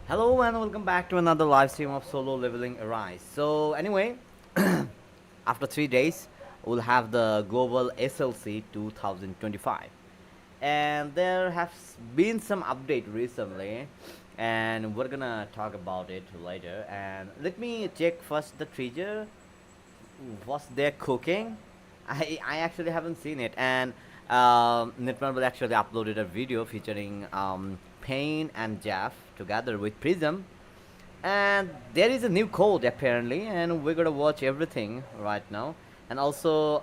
Hello and welcome back to another live stream of Solo Leveling Arise. So anyway, after 3 days, we'll have the global SLC 2025, and there has been some update recently, and we're gonna talk about it later. And let me check first the treasure. What's there cooking? I actually haven't seen it, and Netmarble actually uploaded a video featuring Payne and Jeff together with Prism, and there is a new code apparently, and we're gonna watch everything right now, and also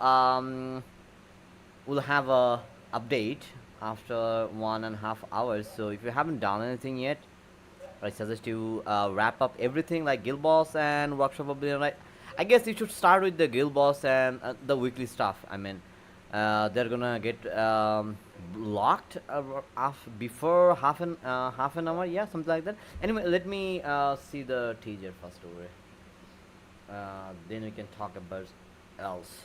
we'll have a update after 1.5 hours. So if you haven't done anything yet, I suggest you wrap up everything like Guild Boss and Workshop of Billion, right? I guess you should start with the Guild Boss and the weekly stuff. I mean, they're gonna get locked before half an hour, yeah, something like that. Anyway, let me see the teaser first over. Then we can talk about else.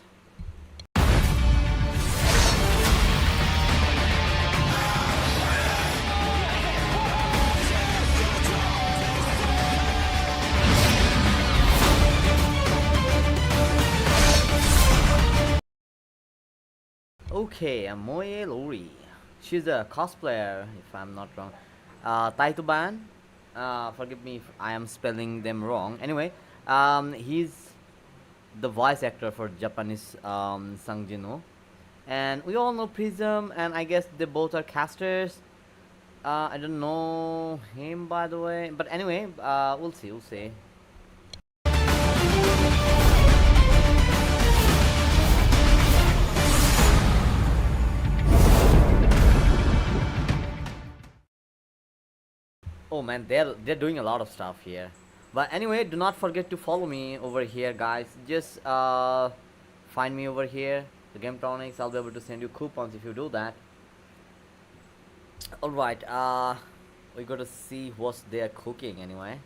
Okay, Moe Lori. She's a cosplayer, if I'm not wrong. Taituban. Forgive me if I am spelling them wrong. Anyway, he's the voice actor for Japanese Sangjino. And we all know Prism, and I guess they both are casters. I don't know him, by the way. But anyway, we'll see, we'll see. Oh man, they're doing a lot of stuff here. But anyway, do not forget to follow me over here, guys. Just find me over here, the Gametronics. I'll be able to send you coupons if you do that. All right, we got to see what they're cooking anyway.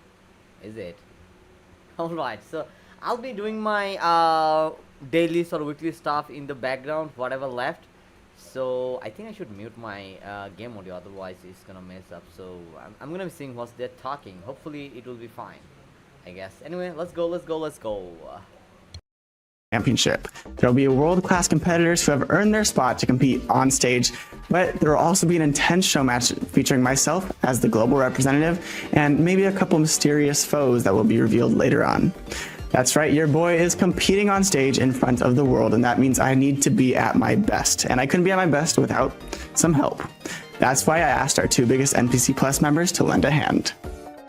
Is it? All right, so I'll be doing my daily or weekly stuff in the background, whatever left. So I think I should mute my game audio, otherwise it's gonna mess up. So I'm gonna be seeing what they're talking. Hopefully it will be fine, I guess. Anyway, let's go, let's go, let's go. Championship. There will be world-class competitors who have earned their spot to compete on stage, but there will also be an intense show match featuring myself as the global representative and maybe a couple mysterious foes that will be revealed later on. That's right, your boy is competing on stage in front of the world, and that means I need to be at my best, and I couldn't be at my best without some help. That's why I asked our two biggest NPC Plus members to lend a hand.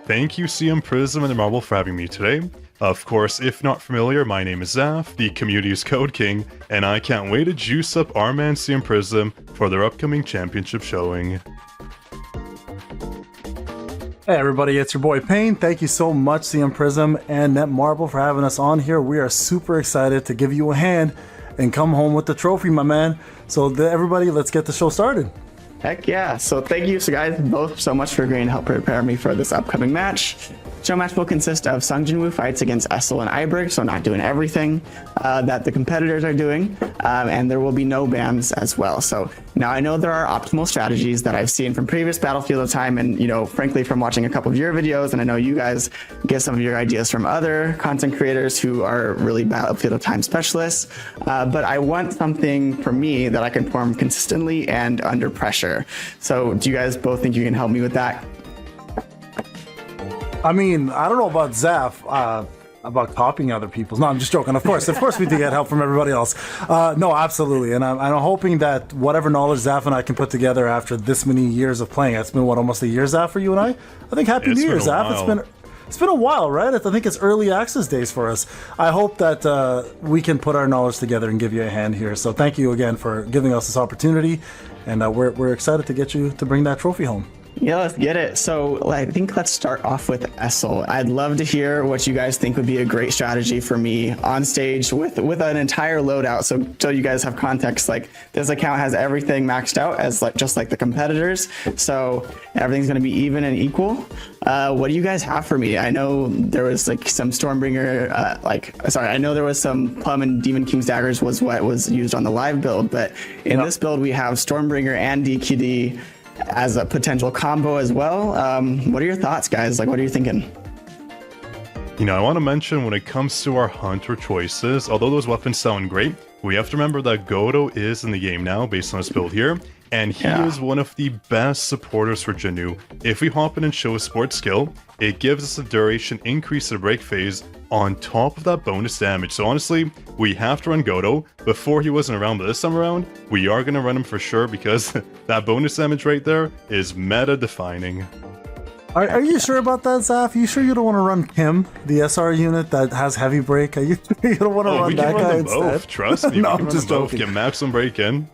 Thank you, CM Prism and Netmarble, for having me today. Of course, if not familiar, my name is Zaf, the community's Code King, and I can't wait to juice up our man CM Prism for their upcoming championship showing. Hey everybody, it's your boy Payne. Thank you so much CM Prism and Netmarble for having us on here. We are super excited to give you a hand and come home with the trophy, my man. So everybody, let's get the show started. Heck yeah. So thank you guys both so much for agreeing to help prepare me for this upcoming match. Show match will consist of Sung Jinwoo fights against Essel and Iberg, so not doing everything that the competitors are doing, and there will be no bans as well. So now I know there are optimal strategies that I've seen from previous Battlefield of Time, and frankly from watching a couple of your videos, and I know you guys get some of your ideas from other content creators who are really Battlefield of Time specialists. But I want something for me that I can perform consistently and under pressure. So do you guys both think you can help me with that? I mean, I don't know about Zaf, about copying other people's. No, I'm just joking. Of course we do get help from everybody else. No, absolutely. And I'm hoping that whatever knowledge Zaf and I can put together after this many years of playing, it's been what, almost a year, Zaf, for you and I think Happy New Year, Zaf. It's been a while, right? I think it's early access days for us. I hope that we can put our knowledge together and give you a hand here. So thank you again for giving us this opportunity, and we're excited to get you to bring that trophy home. Yeah, let's get it. So I think let's start off with Essel. I'd love to hear what you guys think would be a great strategy for me on stage with an entire loadout. So you guys have context, like this account has everything maxed out as just like the competitors. So everything's going to be even and equal. What do you guys have for me? I know there was like some Stormbringer, I know there was some Plum and Demon King's Daggers was what was used on the live build, but in this build we have Stormbringer and DQD. as a potential combo as well. What are your thoughts, guys? Like, what are you thinking? You know, I want to mention when it comes to our hunter choices, although those weapons sound great, we have to remember that Godo is in the game now based on his build here, and he is one of the best supporters for Janu. If we hop in and show a support skill, it gives us a duration increase to the break phase on top of that bonus damage. So honestly, we have to run Godo. Before he wasn't around, but this time around, we are going to run him for sure because that bonus damage right there is meta defining. Are you sure about that, Zaf? You sure you don't want to run Kim, the SR unit that has heavy break? You don't want to run we that can guy run them instead? both. Trust me, No, we I'm can run just them both. joking. Get maximum break in.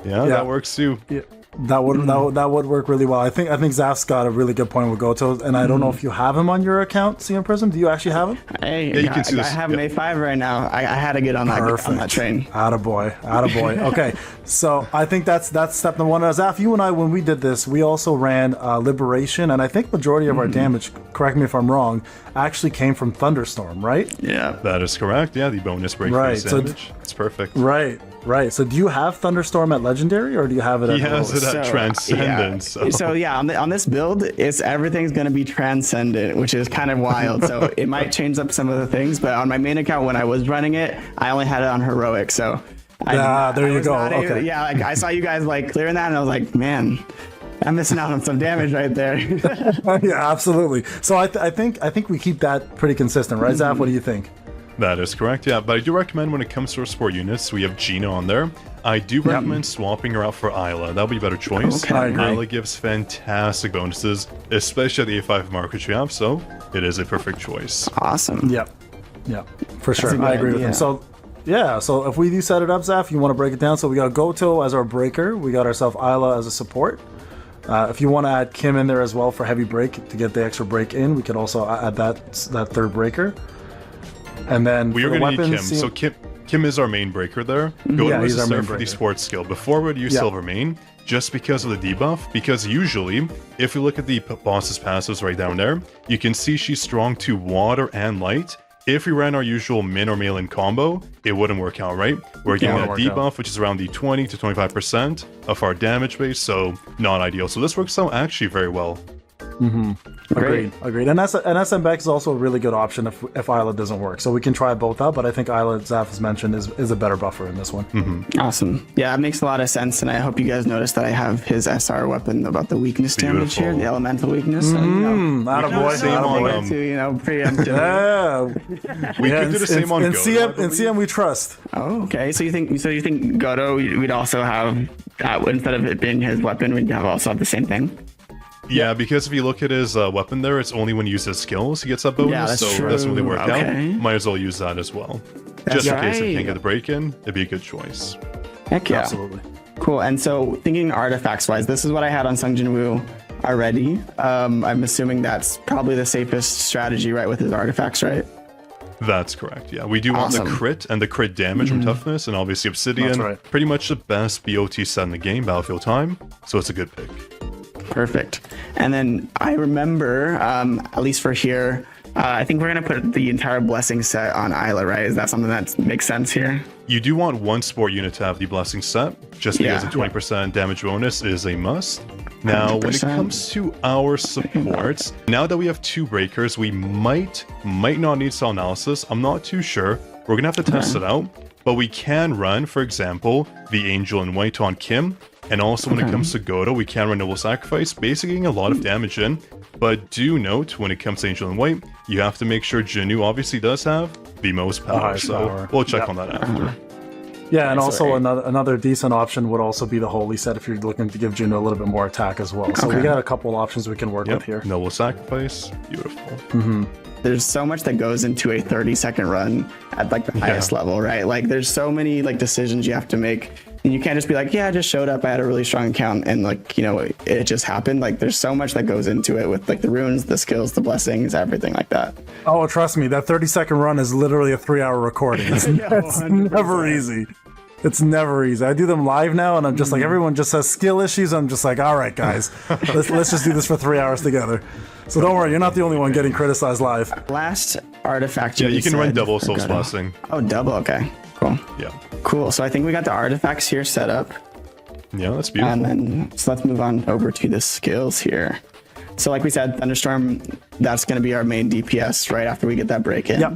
Yeah, that works too. Yeah, that would work really well. I think Zaf's got a really good point with Goto, and I don't know if you have him on your account, CM Prism. Do you actually have him? Hey, Yeah, you can see I this. have an A5 right now. I had to get on that train. Attaboy. Okay, so I think that's step number one. Zaf, you and I, when we did this, we also ran Liberation, and I think majority of our damage, correct me if I'm wrong, actually came from Thunderstorm, right? Yeah. That is correct. Yeah, the bonus break Right, phase so damage. It's perfect. Right. So do you have Thunderstorm at Legendary, or do you have it at He has it lowest? at Transcendence. So yeah, on this build, everything's going to be Transcendent, which is kind of wild. So it might change up some of the things, but on my main account when I was running it, I only had it on Heroic. So there you go. Okay. Yeah, like, I saw you guys like clearing that, and I was like, man, I'm missing out on some damage right there. Yeah, absolutely. So I think we keep that pretty consistent, right, Zaf? What do you think? That is correct, yeah. But I do recommend when it comes to our support units, we have Gina on there. I do recommend swapping her out for Isla. That'll be a better choice. Okay. I agree. Isla gives fantastic bonuses, especially at the A5 mark which we have, so it is a perfect choice. Awesome. Yeah, for sure. a good I agree with idea. him. So if we do set it up, Zaf, you want to break it down? So we got Goto as our breaker. We got ourselves Isla as a support. If you want to add Kim in there as well for heavy break to get the extra break in, we could also add that third breaker. And then We are going to need Kim. So Kim is our main breaker there. Goto he's is our there main for the breaker. sports skill. Before we'd use Silver Main, just because of the debuff, because usually, if we look at the boss's passives right down there, you can see she's strong to water and light. If we ran our usual min or melee combo, it wouldn't work out, right? We're getting that debuff, which is around the 20 to 25% of our damage base, so not ideal. So this works out actually very well. Agreed. And SM Beck is also a really good option if Isla doesn't work. So we can try both out, but I think Isla, Zaf has mentioned, is a better buffer in this one. Awesome. Yeah, it makes a lot of sense, and I hope you guys noticed that I have his SR weapon about the weakness damage here, the elemental weakness. Attaboy. Same on, Preemptive. Yeah. we could do the same on in Goto, CM, I in believe. CM we trust. Oh, okay. So you think Godo, we'd also have that instead of it being his weapon, we'd also have the same thing. Yeah, because if you look at his weapon there, it's only when he uses skills he gets that bonus, Yeah, that's so true. it doesn't really work Okay. out. Might as well use that as well. That's Just in case I right. can't get the break in, it'd be a good choice. Heck yeah. Absolutely. Cool. And so thinking artifacts wise, this is what I had on Sung Jin Woo already. I'm assuming that's probably the safest strategy, right, with his artifacts, right? That's correct, yeah. We do want the Awesome. crit and the crit damage from toughness, and obviously Obsidian, That's right. pretty much the best BOT set in the game, Battlefield time, so it's a good pick. Perfect. And then I remember, at least for here, I think we're going to put the entire blessing set on Isla, right? Is that something that makes sense here? You do want one sport unit to have the blessing set, just because Yeah. the 20% damage bonus is a must. Now, when it 100%. comes to our supports, now that we have two breakers, we might not need cell analysis. I'm not too sure. We're gonna have to test it out, but we can run, for example, the Angel in White on Kim, and also when it comes to Godo, we can run Noble Sacrifice, basically getting a lot of damage in. But do note, when it comes to Angel in White, you have to make sure Janu obviously does have the most power, highest so power. we'll check Yep. on that after. Yeah, and also Sorry. another decent option would also be the Holy set if you're looking to give Juno a little bit more attack as well. So we Okay. got a couple options we can work with here. Yep, Noble Sacrifice, beautiful. There's so much that goes into a 30-second run at like the highest level, right? Like there's so many like decisions you have to make. And you can't just be like, yeah, I just showed up, I had a really strong account, and like, you know, it just happened. Like there's so much that goes into it with like the runes, the skills, the blessings, everything like that. Oh, trust me, that 30-second run is literally a 3-hour recording. It's never easy. It's never easy. I do them live now, and I'm just like, everyone just says skill issues. I'm just like, all right, guys, let's just do this for 3 hours together. So don't worry, you're not the only one getting criticized live. Last artifact. Yeah, you can run said- double Soul's Okay. Blessing. Oh, double. Okay, cool. Yeah. Cool. So I think we got the artifacts here set up. Yeah, that's beautiful. And then, so let's move on over to the skills here. So like we said, Thunderstorm, that's going to be our main DPS right after we get that break in. Yep.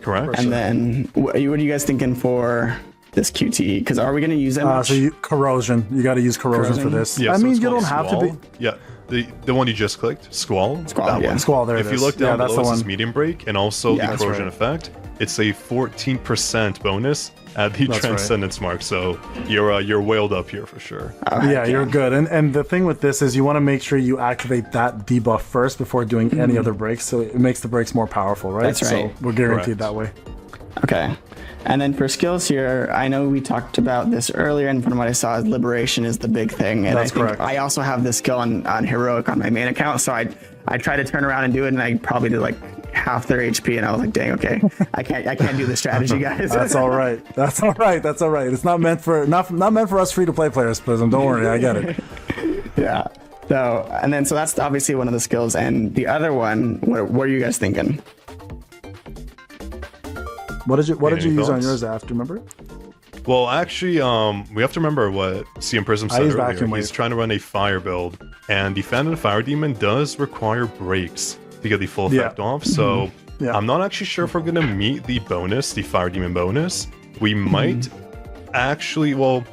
Correct. And then what are you guys thinking for this QTE? Because are we going to use it much? So corrosion. You got to use corrosion for Corrosion? this. Yeah, I so mean, it's you called don't have to be. Squall. Yeah, the one you just clicked, Squall. Squall, that yeah. one. Squall, there If it you is. look down that's below, the it says one. medium break, and also Yeah, the that's corrosion right. effect. It's a 14% bonus at the That's right. Transcendence mark, so you're whaled up here for sure. Yeah, you're good. And the thing with this is you want to make sure you activate that debuff first before doing any other breaks, so it makes the breaks more powerful, right? That's right. So we're guaranteed Correct. that way. Okay. And then for skills here, I know we talked about this earlier, and from what I saw, is Liberation is the big thing. And That's I think correct. I also have this skill on Heroic on my main account, so I tried to turn around and do it, and I probably did like half their HP, and I was like, dang, okay, I can't do this strategy, guys. That's all right. That's all right. That's all right. It's not meant for not meant for us free to play players, Prism. Don't worry, I get it. Yeah. So that's obviously one of the skills, and the other one, what are you guys thinking? What did you Any use on thoughts? yours, Af? Do you remember? Well, actually, we have to remember what CM Prism said use earlier. Vacuum He's Wave. trying to run a fire build, and the Phantom Fire Demon does require breaks to get the full Yeah. effect off. So Yeah. I'm not actually sure if we're gonna meet the bonus, the Fire Demon bonus. We might actually. Well,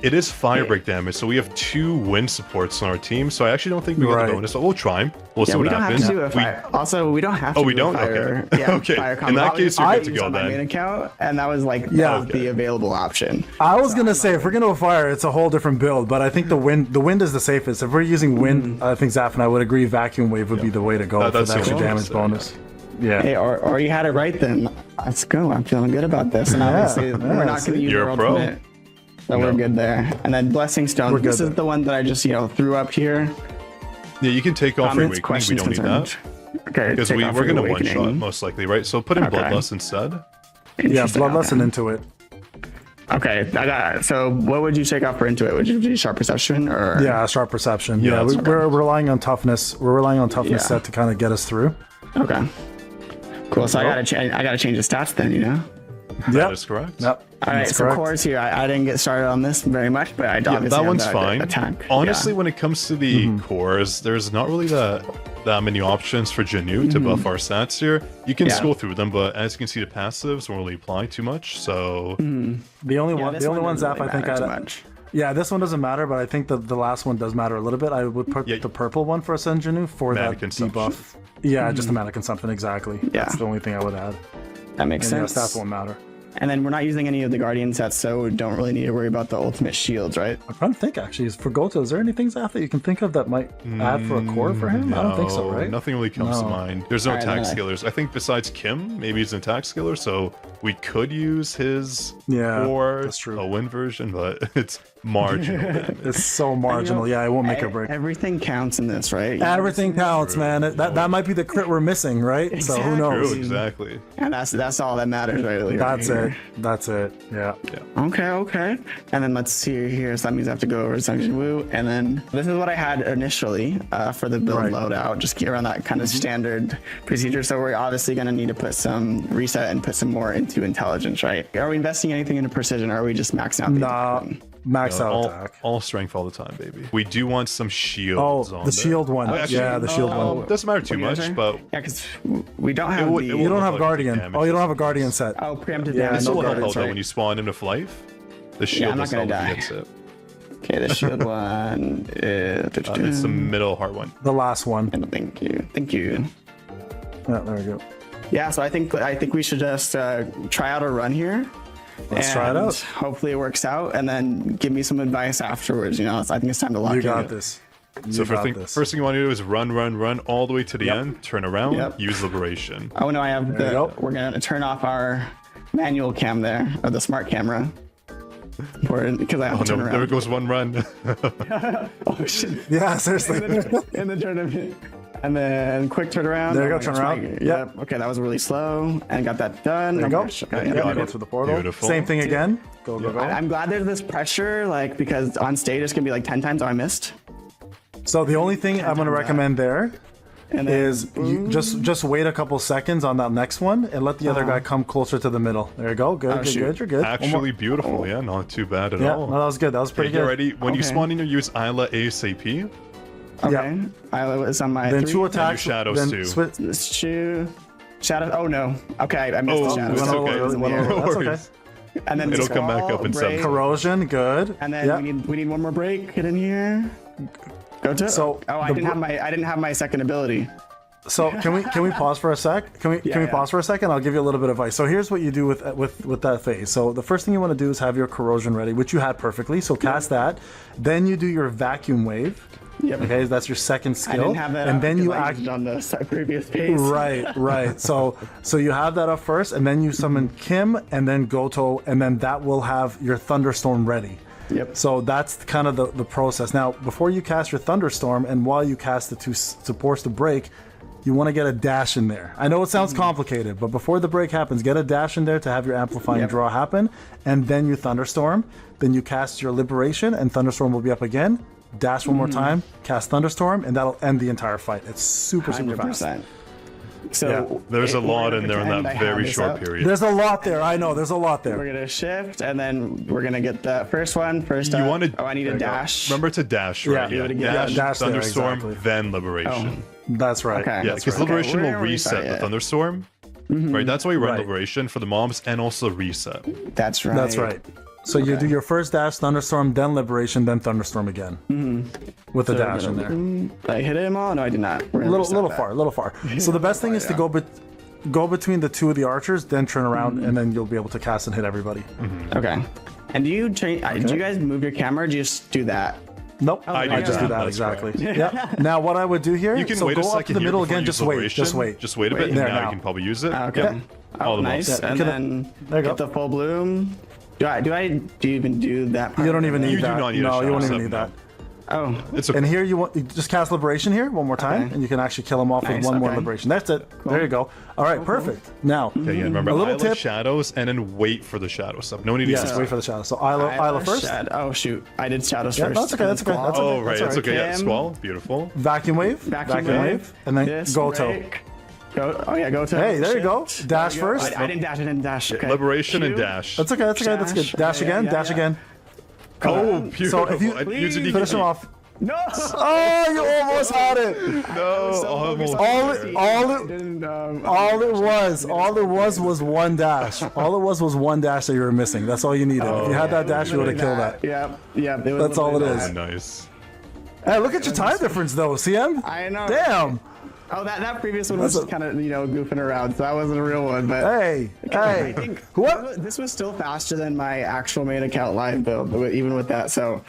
it is fire break damage, so we have 2 wind supports on our team. So I actually don't think we get Right. the bonus. But we'll try. We'll see Yeah, we what don't happens. have to do a fire. Also, we don't have to. Oh, we do a don't? Fire, Okay. Yeah, Okay. Fire In combo. that case, you're I good to used go on my then. main account, and that was like Yeah. that was the available option. I was gonna say if we're gonna fire, it's a whole different build, but I think the wind is the safest. If we're using wind, I think Zaf and I would agree Vacuum Wave would be the way to go for That's the extra what I damage was bonus. Yeah. Hey, or you had it right then. Let's go. I'm feeling good about this. And Yeah, obviously, yeah, we're not going to use You're our a pro. ultimate. So we're No. good there. And then Blessing Stone. We're good This is there. the one that I just, threw up here. Yeah, you can take off your Comments, awakening. We questions, don't need concerns. that Okay, because take we're off your gonna one awakening. shot most likely, right? So put in Okay. Bloodlust instead. Yeah, Interesting, Bloodlust okay. and into it. Okay, I got it. So what would you take off for Into It? Would you do Sharp Perception or? Yeah, sharp perception. Yeah, Yeah, that's we're relying on toughness. We're relying on toughness Yeah. set to kind of get us through. Okay. Cool. So I gotta change the stats then, That Yep. is correct. Yep. All right. That's So correct. cores here. I didn't get started on this very much, but I Yeah, obviously that have one's the fine. attack. Honestly, Yeah. when it comes to the cores, there's not really that many options for Janu to buff our stats here. You can Yeah. scroll through them, but as you can see, the passives won't really apply too much. So The only Yeah, one, this the only one, doesn't Zaf, really I think matter too I. much. Yeah, this one doesn't matter, but I think the last one does matter a little bit. I would put Yeah. the purple one for Ascenjanu for Mana that consumption. debuff. Yeah, just the mana consumption, exactly. Yeah. That's the only thing I would add. That makes And yeah, sense. stats won't matter. And then we're not using any of the Guardian sets, so we don't really need to worry about the ultimate shields, right? I'm trying to think actually. For Goto, is there anything Zaf that you can think of that might add for a core for him? I don't think so, no, right? Nothing really comes to No. mind. There's no Alright, attack then skillers. I think besides Kim, maybe he's an attack skiller, so we could use his Yeah, or that's true. a win version, but it's marginal. It's so marginal. Yeah, it won't make or break. Everything counts in this, right? Everything counts, man. That might be the crit we're missing, right? So who True, knows? exactly. And that's all that matters, right? That's it. That's it. Yeah. Okay. And then let's see here. So that means I have to go over Sungjin Woo. And then this is what I had initially for the build Right. loadout, just around that kind of standard procedure. So we're obviously going to need to put some reset and put some more into intelligence, right? Are we investing anything into precision, or are we just maxing out the Nah, attack? max out all, attack. all strength all the time, baby. We do want some Oh, shields on the there. shield one. Actually, Yeah, the shield oh, one. Doesn't matter too What you guys much, saying? but Yeah, because we don't have would- the... it You would- don't have like Guardian. damage Oh, you don't or have a Guardian set. Oh, preemptive Yeah, damage. this no will help guardians, out though right? when you spawn into life. The shield I'm not is gonna all die. gets it. Okay, the shield one is... It's the middle heart one. The last one. Thank you. Yeah, there we go. Yeah, so I think we should just try out a run here. Let's try it and out. Hopefully it works out, and then give me some advice afterwards. I think it's time to lock You in. got this. You So got this. first thing you want to do is run all the way to the Yep. end, turn around, Yep. use liberation. Oh no, I have There you go. we're gonna turn off our manual cam there, or the smart camera. Because I have Oh to turn no, around. there goes one run. Oh shit. Yeah, seriously. In the tournament. And then quick turnaround. There you go, Oh, turn that's around. right. Yep. Okay, that was really slow, and got that done. There you go. Okay, Yeah, yeah, you yeah. go through the portal. Beautiful. Same thing again. Go, go, go. I'm glad there's this pressure, because on stage it's gonna be like 10 times. Oh, I missed. So the only thing I'm going to recommend there And then is you just wait a couple seconds on that next one and let the other guy come closer to the middle. There you go. Good, good, good. You're good. Actually beautiful. Yeah, not too bad at Yeah, all. no, that was good. That was pretty Okay, you good. ready? When you Okay. spawn in, you use Isla ASAP. Okay. Isla is on my Then 3. two attacks. shadows then too. Shoe. Shadow. Oh no. Okay, I missed Oh, the shadows. it's One okay. over, one Yeah. over. No That's okay. worries. And then It'll come back Squall, up in break, 7. Corrosion, good. And then yeah. we need one more break. Get in here. Go to. So, I the didn't have my second ability. So can we pause for a sec? Can we pause for a second? I'll give you a little bit of advice. So here's what you do with that phase. So the first thing you want to do is have your corrosion ready, which you had perfectly. So cast that. Then you do your vacuum wave. Yep. Okay, that's your second skill. I didn't have that. And up then you because I act used it on the previous page. right. So you have that up first, and then you summon Kim, and then Goto, and then that will have your thunderstorm ready. Yep. So that's kind of the process. Now, before you cast your thunderstorm, and while you cast the 2 supports to break, you want to get a dash in there. I know it sounds complicated, but before the break happens, get a dash in there to have your amplifying draw happen, and then you thunderstorm. Then you cast your liberation, and thunderstorm will be up again. Dash one more time, cast thunderstorm, and that'll end the entire fight. It's super fast. 100%. So Yeah. There's a we're lot gonna in there in pretend that I very have this short up. period. There's a lot there. I know. There's a lot We're there. gonna shift, and then we're gonna get the first one first. You up. want to? Oh, I need a dash. Remember to dash, right? Yeah, do it again. Dash, Dash there, thunderstorm, exactly. then liberation. That's right. Okay. Yeah, That's because right. Okay, liberation we're will gonna reset restart the it. thunderstorm. Right, that's why you run Right. liberation for the mobs and also reset. That's right. That's right. So you do your first dash, thunderstorm, then liberation, then thunderstorm again, with the dash in there. Did I hit him all? No, I did not. We're A gonna little restart far. So the best thing is to go between the 2 of the archers, then turn around, and then you'll be able to cast and hit everybody. that. Okay. And do you change? Do you guys move your camera? Or do you just do that? Nope, I do just do that, that that's exactly. Yeah. Now what I would do here, You can so wait go a up to second the here middle before again. you use Just wait. liberation. Just wait. Just wait a bit, and There, now you now. can probably use it. Okay. Yeah. Oh, the nice. mobs. And Can I- then There you get go. the full bloom. Do you even do that part? You don't even need You do that. not need a no, you shadow won't even sub, need no. that. Oh, It's And okay. here you just cast liberation here one more time, Okay. and you can actually kill him off Nice, with one more okay. liberation. That's it. There you go. All right, perfect. Now, Okay, yeah, remember, a little Isla tip. shadows, and then wait for the shadow sub. No need to Yes, use wait for the shadow. So Isla first. Oh shoot, I did shadows Yeah, first. that's okay, that's okay, that's Oh, okay. right, That's it's okay. Yeah, Kim. Squall, beautiful. Vacuum wave. Vacuum wave. And then This Goto. break. Oh yeah, Goto. Hey, there you go. Shift. Dash There you go. first. I didn't dash. Okay. Liberation and Q. dash. That's okay. That's okay. That's good. Dash Yeah, again. yeah, dash yeah. again. Oh, beautiful. So if you- And use a Please. DK. Finish him off. No. Oh, you almost had it. No, almost. All there. it was one dash. All it was one dash that you were missing. That's all you needed. If you had that dash, you would have killed that. Yeah. That's all it is. Oh, nice. Hey, look at your time difference though, CM. I know. Damn. Oh, that previous one was That's a- kind of goofing around, so that wasn't a real one. But Hey, I hey. think What? this was still faster than my actual main account live build, even with that. So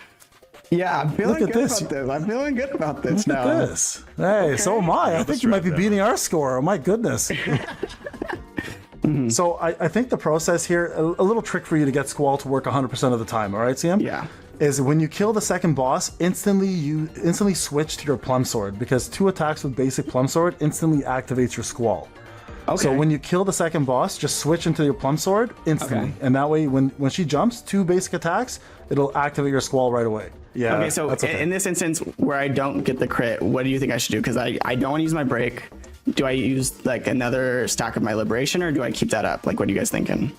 yeah, I'm feeling Look at good this. about this. I'm feeling good about this Look now. at this. Hey, so am I. I think you might be right beating our score. Oh my goodness. So I think the process here, a little trick for you to get Squall to work 100% of the time. All right, CM? Yeah. Is when you kill the second boss, instantly switch to your Plum Sword, because 2 attacks with basic Plum Sword instantly activates your Squall. Okay. So when you kill the second boss, just switch into your Plum Sword instantly, Okay. and that way when she jumps 2 basic attacks, it'll activate your Squall right away. Yeah. Okay, so that's okay. in this instance where I don't get the crit, what do you think I should do? Because I don't want to use my break. Do I use like another stack of my liberation, or do I keep that up? Like, what are you guys thinking?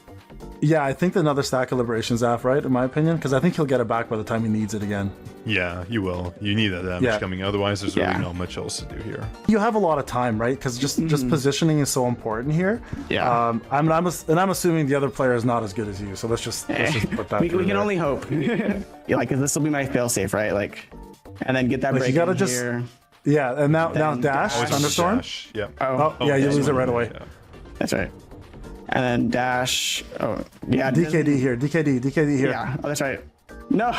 Yeah, I think another stack of liberation's off, right? In my opinion, because I think he'll get it back by the time he needs it again. Yeah, you will. You need that damage Yeah. coming. Otherwise, there's Yeah. really not much else to do here. You have a lot of time, right? Because just positioning is so important here. Yeah. I'm assuming the other player is not as good as you, so let's just put that. we through can there. only hope. Yeah, like, 'cause this will be my failsafe, right? Like, and then get that Like, break you gotta in just- here. Yeah, and now Then dash dash. thunderstorm. Dash. Yep. Oh, yeah, you that's lose it one. right away. Yeah. That's right. And then dash. Oh, yeah. DKD here, DKD here. Yeah. Oh, that's right. No.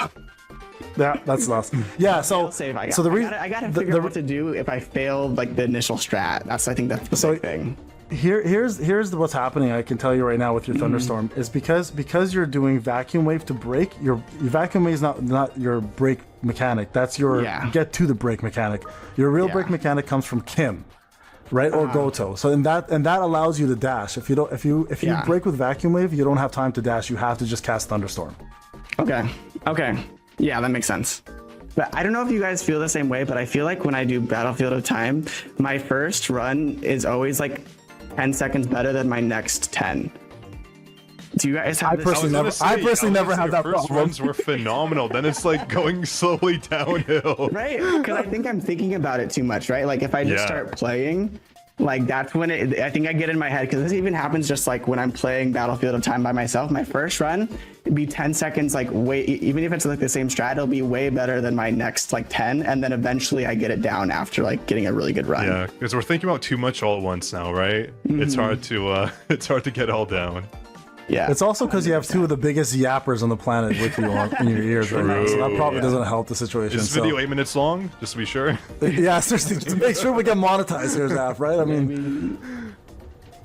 Yeah, that's lost. Yeah, so Save. so the reason I gotta figure out what to do if I failed like the initial strat. I think that's the big thing. here's what's happening. I can tell you right now with your thunderstorm is because you're doing vacuum wave to break. Your vacuum wave is not your break mechanic. That's your Yeah. get to the break mechanic. Your real Yeah. break mechanic comes from Kim, right, or Goto. So that allows you to dash. If you Yeah. break with vacuum wave, you don't have time to dash. You have to just cast thunderstorm. Okay. Yeah, that makes sense. But I don't know if you guys feel the same way, but I feel like when I do Battlefield of Time, my first run is always like 10 seconds better than my next 10. Do you guys have I this? personally never had that First problem. runs were phenomenal. Then it's like going slowly downhill. Right? Because I think I'm thinking about it too much, right? Like if I just Yeah. start playing, like that's when I think I get in my head, because this even happens just like when I'm playing Battlefield of Time by myself. My first run, it'd be 10 seconds, like way, even if it's like the same strat, it'll be way better than my next like 10. And then eventually I get it down after like getting a really good run. Yeah, because we're thinking about too much all at once now, right? It's hard to it's hard to get all down. Yeah. It's also because you have two of the biggest yappers on the planet with you in your ears right now, so that probably doesn't help the situation. Is this video 8 minutes long? Just to be sure. Yeah, seriously, to make sure we get monetized here, Zaf, right? I mean,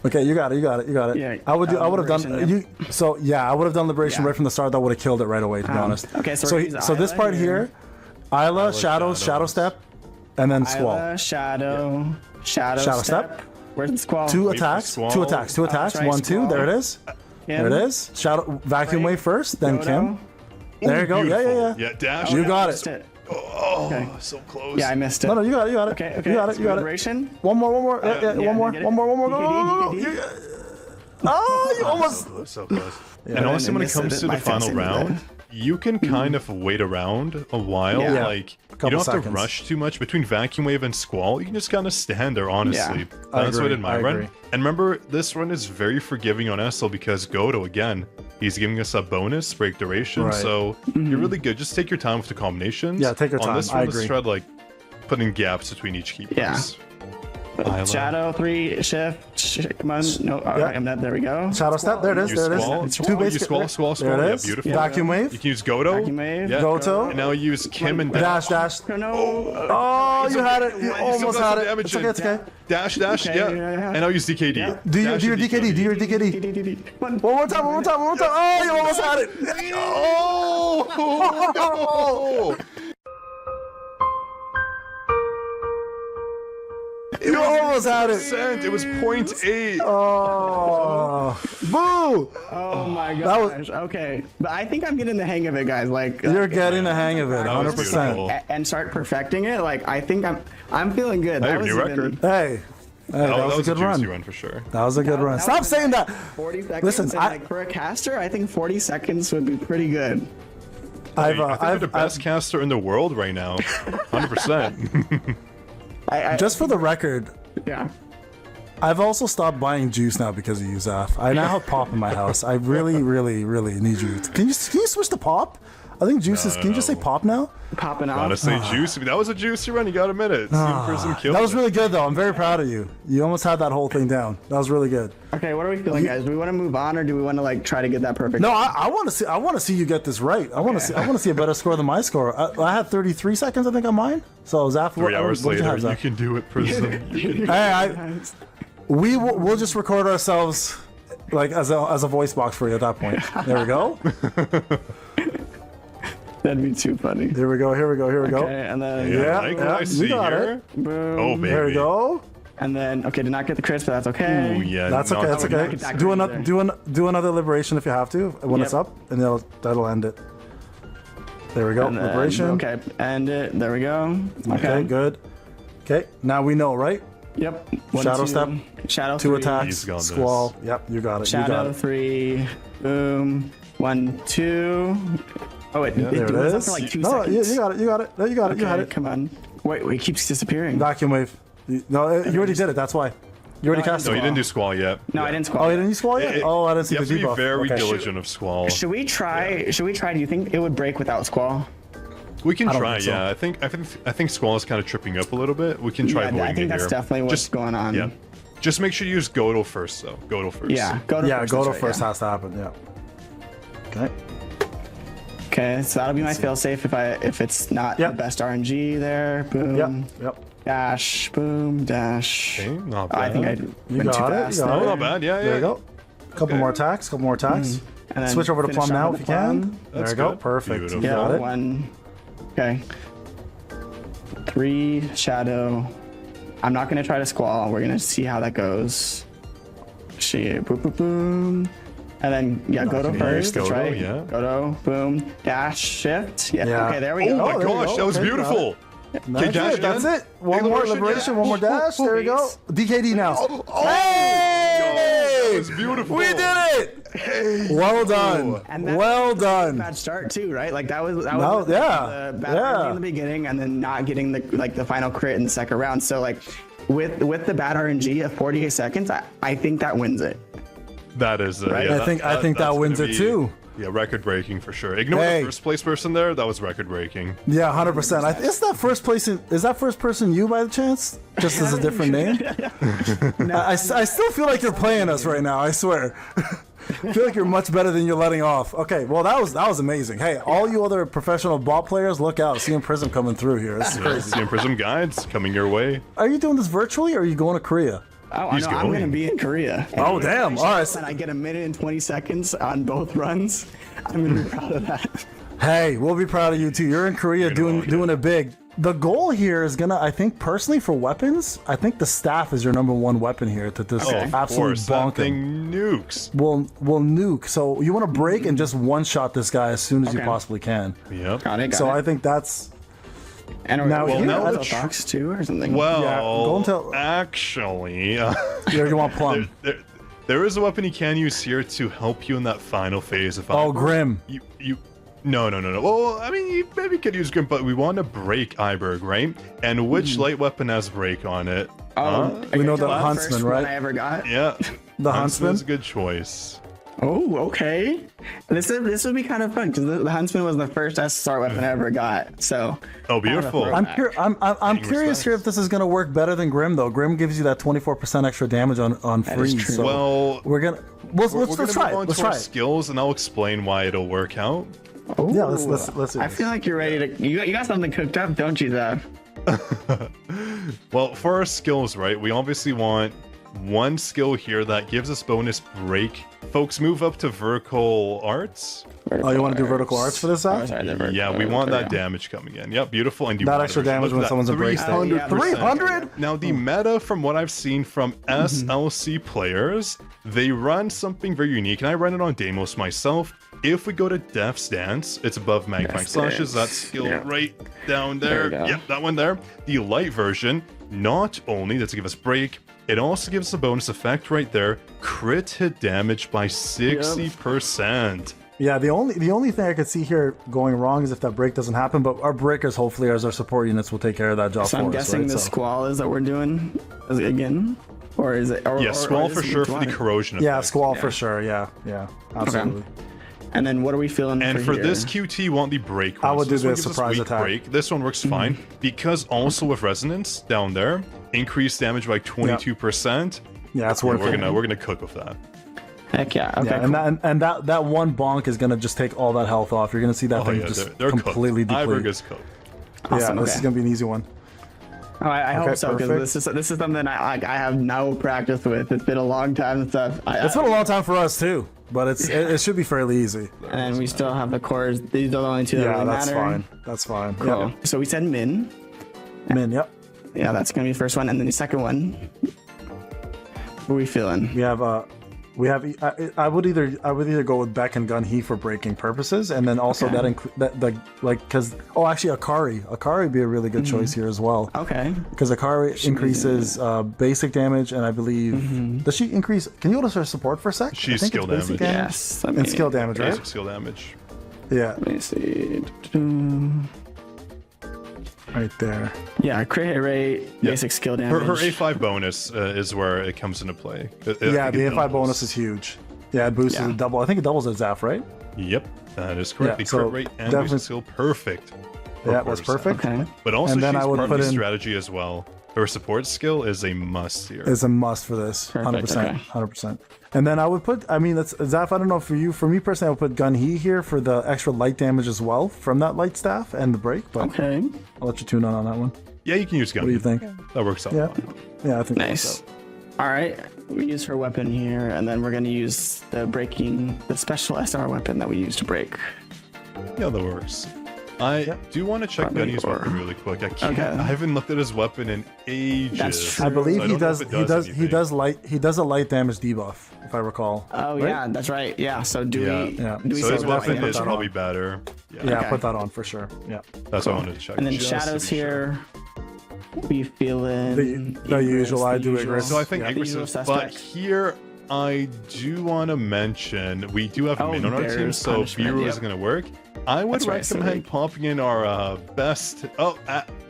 okay, you got it. Yeah, I would have done Liberation, you. So yeah, I would have done Liberation right from the start. That would have killed it right away, to be honest. okay, so so, we're gonna use this Isla part here. here, Isla, Shadows, Shadow Step, and then Squall. Isla, Shadow Shadow Step. Where's the Squall? Two Wait for attacks. Squall. Two attacks. Two attacks. that's right, 1, 2. Squall. There it is. Kim. There it is. Shadow Vacuum Right. Wave first, then Dodo. Kim. There you go. Yeah, Beautiful. yeah. Yeah, dash. You got Missed it. Oh, Okay. so close. Yeah, I missed it. No, you got it. You got it. Okay, okay. You got it. You got it. Liberation. One more. Yeah, yeah, one more. get it. One more. DKD. You- Oh, you almost. So close. Yeah, and honestly, and when it this- comes to my the final fencing round, there. you can kind of wait around a while. Yeah. Like, you Couple don't have to seconds. rush too much between Vacuum Wave and Squall. You can just kind of stand there, honestly. I That's what I agree, did in my I run. agree. And remember, this run is very forgiving on SL because Godo, again, he's giving us a bonus break duration. Right. So you're really good. Just take your time with the combinations. Yeah, take your On time. this I one, agree. let's try to, like, put in gaps between each keepers. Yeah. Isla. Shadow 3 shift. Come on. No. All right, I'm not. There we go. Shadow Step. There it is. Use There it Squall. is. Oh, Two you basic. Squall. There Yeah, it is. beautiful. Vacuum Wave. You can use Godo. Vacuum Wave. Yeah. Goto. And now use Kim and Dash. No, no. Oh, you had it. You You still almost got had some it. damage It's okay. in. It's okay. Dash, Okay, yeah. yeah. And I'll use DKD. Do your Dash and DKD. Do your DKD. One more time. Oh, you almost had it. Oh! You almost had it. It was 0.8. Oh, boo! Oh my That gosh. was- Okay, but I think I'm getting the hang of it, guys. Like You're getting the hang of it, That was 100%. beautiful. and start perfecting it. Like I think I'm feeling good. Hey, That was new even record. Hey, that was a good juicy run. run for sure. That was a good run. that Stop was saying that. 40 seconds. Listen, and, I- like for a caster, I think 40 seconds would be pretty good. I think you're the best caster in the world right now. 100%. I just for the record, yeah. I've also stopped buying juice now because of you, Zaf. I now have pop in my house. I really need you. Can you switch to pop? I think juice is. Can you just say pop now? Popping off. Honestly, juicy. That was a juicy run. You gotta admit it. Steam Prism killed That was it. really good, though. I'm very proud of you. You almost had that whole thing down. That was really good. Okay, what are we feeling, guys? Do we want to move on, or do we want to like try to get that perfect? No, I want to see. I want to see you get this right. I want to see a better score than my score. I had 33 seconds, I think, on mine. So Zaf, 3 hours what did later, have, you Zaf? can do it, Prism. Hey, we'll just record ourselves like as a voice box for you at that point. There we go. That'd be too funny. Here we go. Okay, and then Yeah, like yeah, what I you see got here. it. boom. Oh, baby. There we go. And then okay, did not get the crisp, but that's okay. Ooh, yeah. That's no, okay. That's it's okay. not Do great another either. do another liberation if you have to when it's Yep. up, and that'll end it. There we go. And then- Liberation. Okay, end it. There we go. Okay. Good. Okay. Now we know, right? Yep. Shadow step. Shadow Two 3. attacks. He's got this. Squall. Yep. You got it. You got Shadow it. 3. Boom. 1, 2. Oh wait, There it was up is. for like 2 No, seconds. you got it. You got it. No, you got it. You had Okay, it. come on. Wait, it keeps disappearing. Vacuum wave. No, you already did it. That's why. You already No, I cast No, it. you didn't do Squall yet. No, I didn't squall. Oh, you didn't use Squall yet? Oh, I didn't see You have the to be debuff. very Okay. diligent of Squall. Should we try? Should we try? Do you think it would break without squall? We can I don't try, think so. yeah. I think Squall is kind of tripping up a little bit. We can try Yeah, avoiding I think it that's here. definitely what's Just going on. Yeah. Just make sure you use Godo first, though. Godo first. Yeah. Go to Yeah, first. go to that's right, first yeah. has to happen. Yeah. Okay. Okay, so that'll be my failsafe if it's not Yep. the best RNG there. Boom. Yep. Yep. Dash. Boom. Dash. Okay, not Oh, I bad. think I You went too got it. fast. You got Oh, it. not bad. Yeah, yeah. There you go. Couple more attacks. And then Switch over to finish plum off now with if the you can. plum. There That's you go. good. Perfect. Beautiful. You Yeah, got it. 1. Okay. 3 shadow. I'm not gonna try to squall. We're gonna see how that goes. Shit. Boom. Boom. Boom. And then, yeah, go to Okay, first. That's Goto, right. yeah. Go to, boom, dash, shift. Yeah. Yeah. Okay, there we Oh go. my there you gosh, go. that was Okay, beautiful. That's dash it. That's again. it. One Hey, more Liberation, liberation, yeah. one more dash. There we go. DKD now. That was beautiful. We did it! Well done. And that Well was a done. bad start too, right? Like that was No, yeah, the bad yeah. RNG in the beginning, and then not getting the final crit in the second round. So like with the bad RNG of 48 seconds, I think that wins it. That is, Right? yeah, I think that's that gonna wins it be- too. Yeah, record breaking for sure. Ignore Hey. the first place person there. That was record breaking. Yeah, 100%. Is that first place? Is that first person you by the chance? Just as a different name? I still feel like you're playing us right now. I swear. I feel like you're much better than you're letting off. Okay, well that was amazing. Hey, all you other professional ball players, look out! CM Prism coming through here. This is crazy. CM Prism guides coming your way. Are you doing this virtually, or are you going to Korea? Oh, He's no, I'm going. gonna be in Korea. Oh, damn. All right. And I get a minute and 20 seconds on both runs. I'm gonna be proud of that. Hey, we'll be proud of you too. You're in Korea You're gonna doing it big. The goal here is gonna, I think personally for weapons, I think the staff is your number one weapon here to just Oh, of absolutely course, that bonk him. thing nukes. Will nuke. So you want to break and just one shot this guy as soon as you Okay. possibly can. Yep. Got it. So I think that's and now well, here, now that's the a Fox too or something. Well, Yeah, go and tell- actually, here you want plum. there is a weapon you can use here to help you in that final phase. If Oh, Grim. No. Well, I mean, you maybe could use Grim, but we want to break Iberg, right? And which light weapon has break on it? We know the First Huntsman, one right? I ever got. Yeah, The Huntsman? is a good choice. Oh, okay. This would be kind of fun because the Huntsman was the first SSR weapon I ever got. So. Oh, beautiful. I'm I'm curious here if this is gonna work better than Grim though. Grim gives you that 24% extra damage on That is freeze. true. So Well, we're gonna let's we're try gonna it. move on Let's to try our it. skills, and I'll explain why it'll work out. Yeah, let's do I this. feel like you're ready to. You got something cooked up, don't you, Zab? Well, for our skills, right, we obviously want one skill here that gives us bonus break. Folks, move up to vertical arts. Oh, you want to do vertical arts for this, Zaf? Yeah, we want that damage coming in. Yep, beautiful. And do That moderation. extra damage Look at when that, someone's a break state. 300%. 300? Now, the meta, from what I've seen from SLC players, they run something very unique, and I run it on Deimos myself. If we go to Death's Dance, it's above Magnifying Death's Slashes. That Dance, skill yeah. right down There there. we go. Yep, that one there. The light version, not only does it give us break, it also gives us a bonus effect right there. Crit hit damage by 60%. Yeah, the only thing I could see here going wrong is if that break doesn't happen, but our breakers, hopefully, as our support units, will take care of that job So for I'm us, guessing right? the So- squall is that we're doing is it again, or is it? Or, Yeah, or Squall is for it sure for the water? corrosion effect. Yeah, Squall Yeah. for sure. Yeah, absolutely. And then what are we feeling? And for here? this QT, you want the break one. I would do this one this gives us surprise weak attack. break. This one works fine because also with resonance down there, increased damage by 22%. Yeah, it's Yeah, worth we're it. gonna cook with that. Heck yeah. Okay. Yeah, cool. and that one bonk is gonna just take all that health off. You're gonna see that Oh thing yeah, just they're completely cooked. Iberg deplete. is cooked. Awesome, Yeah, this okay. is gonna be an easy one. Oh, I Okay, hope so because perfect. this is something I have no practice with. It's been a long time and stuff. It's been a long time for us too, but it should be fairly easy. And we still have the cores. These are the only two that Yeah, really that's matter. fine. That's fine. Cool. So we said min. Yeah. Min, yep. Yeah, that's gonna be the first one, and then the second one. What are we feeling? We have. I would either go with Beck and Gun He for breaking purposes, and then also Okay. because actually Akari would be a really good choice here as well. Okay. Because Akari increases basic damage, and I believe does she increase? Can you go to her support for a sec? I She's think skill it's basic damage. Yes. and skill damage, right? Basic skill damage. Yeah, Let me see. right there. Yeah, crit hit rate, basic skill damage. Her A5 bonus is where it comes into play. Yeah, the A5 bonus is huge. Yeah, it boosts Yeah. it double. I think it doubles at Zaf, right? Yep, that is correct. Yeah, the so crit rate and definitely- basic skill, perfect. for Yeah, that's Quarter Set. perfect. Okay. But also, And then she's I would part of put the in- strategy as well. Her support skill is a must here. It's a must for this. 100%. okay. 100%. And then I would put, that's Zaf, I don't know for you. For me personally, I would put Gun He here for the extra light damage as well from that light staff and the break. But Okay. I'll let you tune in on that one. Yeah, you can use gun. What do you think? That works out Yeah. fine. Yeah, I think Nice. All right. We use her weapon here, and then we're gonna use the special SR weapon that we use to break. Yeah, that works. I do want to check Probably Gunny's or- weapon really quick. I can't. Okay. I haven't looked at his weapon in ages. That's true. I believe so I he don't know does. if it He does anything. He does a light damage debuff, if I recall. Oh Right? yeah, that's right. Yeah. So do Yeah. we? Yeah. Do we So say his we're weapon light is that probably on. better. Yeah, Okay. put that on for sure. Yeah. That's what I wanted to check. And then just to shadows be sure. here. We feeling The usual, I do usual. Igris. So I think Yeah. The usual Igris, but suspect. here I do want to mention we do have Oh, Min on our team, there's so punishment, Beer yep. is going to work. I would That's right, so recommend like- popping in our best. Oh,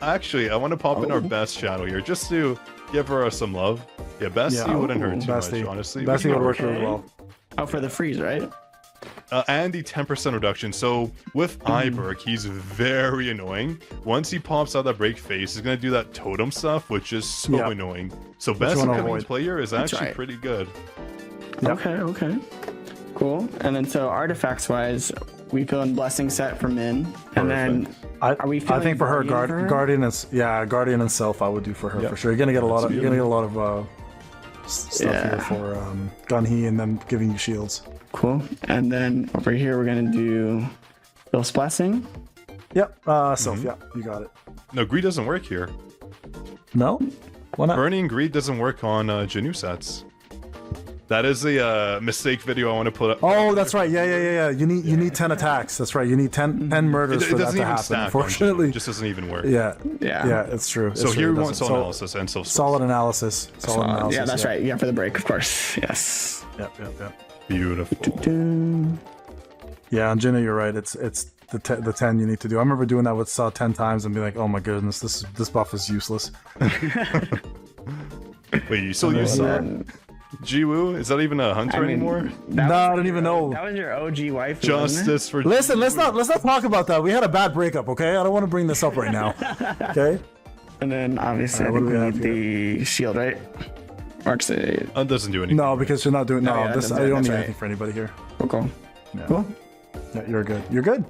actually, I want to pop in our Oh. best shadow here just to give her some love. Yeah, Bestie Yeah. wouldn't hurt Oh, too Bestie. much, honestly. Bestie would work Okay. really well. Oh, for the freeze, right? And the 10% reduction. So with Iberg, he's very annoying. Once he pops out that break face, he's gonna do that totem stuff, which is so Yeah. annoying. So you best wanna incoming avoid. player is actually right. pretty good. Yep. Okay. Okay. Cool. And then so artifacts wise, we feeling blessing set for Min, and then are we I feeling think for her, Guardian for her? Guardian and Guardian and Self, I would do for her Yep. for sure. You're gonna get a lot of stuff Yeah. here for Gunhee and then giving you shields. Cool. And then over here we're gonna do Phil's blessing. Yep. Self. Yeah, you got it. No, greed doesn't work here. No, why not? Burning greed doesn't work on Janu sets. That is a mistake video I want to put up. Oh, that's right. Yeah. You need 10 attacks. That's right. You need 10 murders It for that doesn't to even happen. stack. Unfortunately. It just doesn't even work. Yeah. Yeah. Yeah, it's true. So It's here true. we It want doesn't- solid analysis and so Solid analysis. Solid analysis. Yeah, that's right. Yeah, for the break, of course. Yes. Yep. beautiful. Yeah, on Jinna, you're right. It's the 10 you need to do. I remember doing that with Saw 10 times and be like, oh my goodness, this buff is useless. Wait, you still use Jiwoo? Is that even a hunter anymore? No, I don't even know. That was your OG wife. Justice for Listen, let's not talk about that. We had a bad breakup, okay? I don't want to bring this up right now. Okay? And then obviously Alright, I what think do we we have need the shield, right? Arc save. That doesn't do anything. No, because you're not doing Oh, yeah, this. that's I don't right, need that's right. anything for anybody here. Cool. Yeah. Cool. Yeah, you're good. You're good.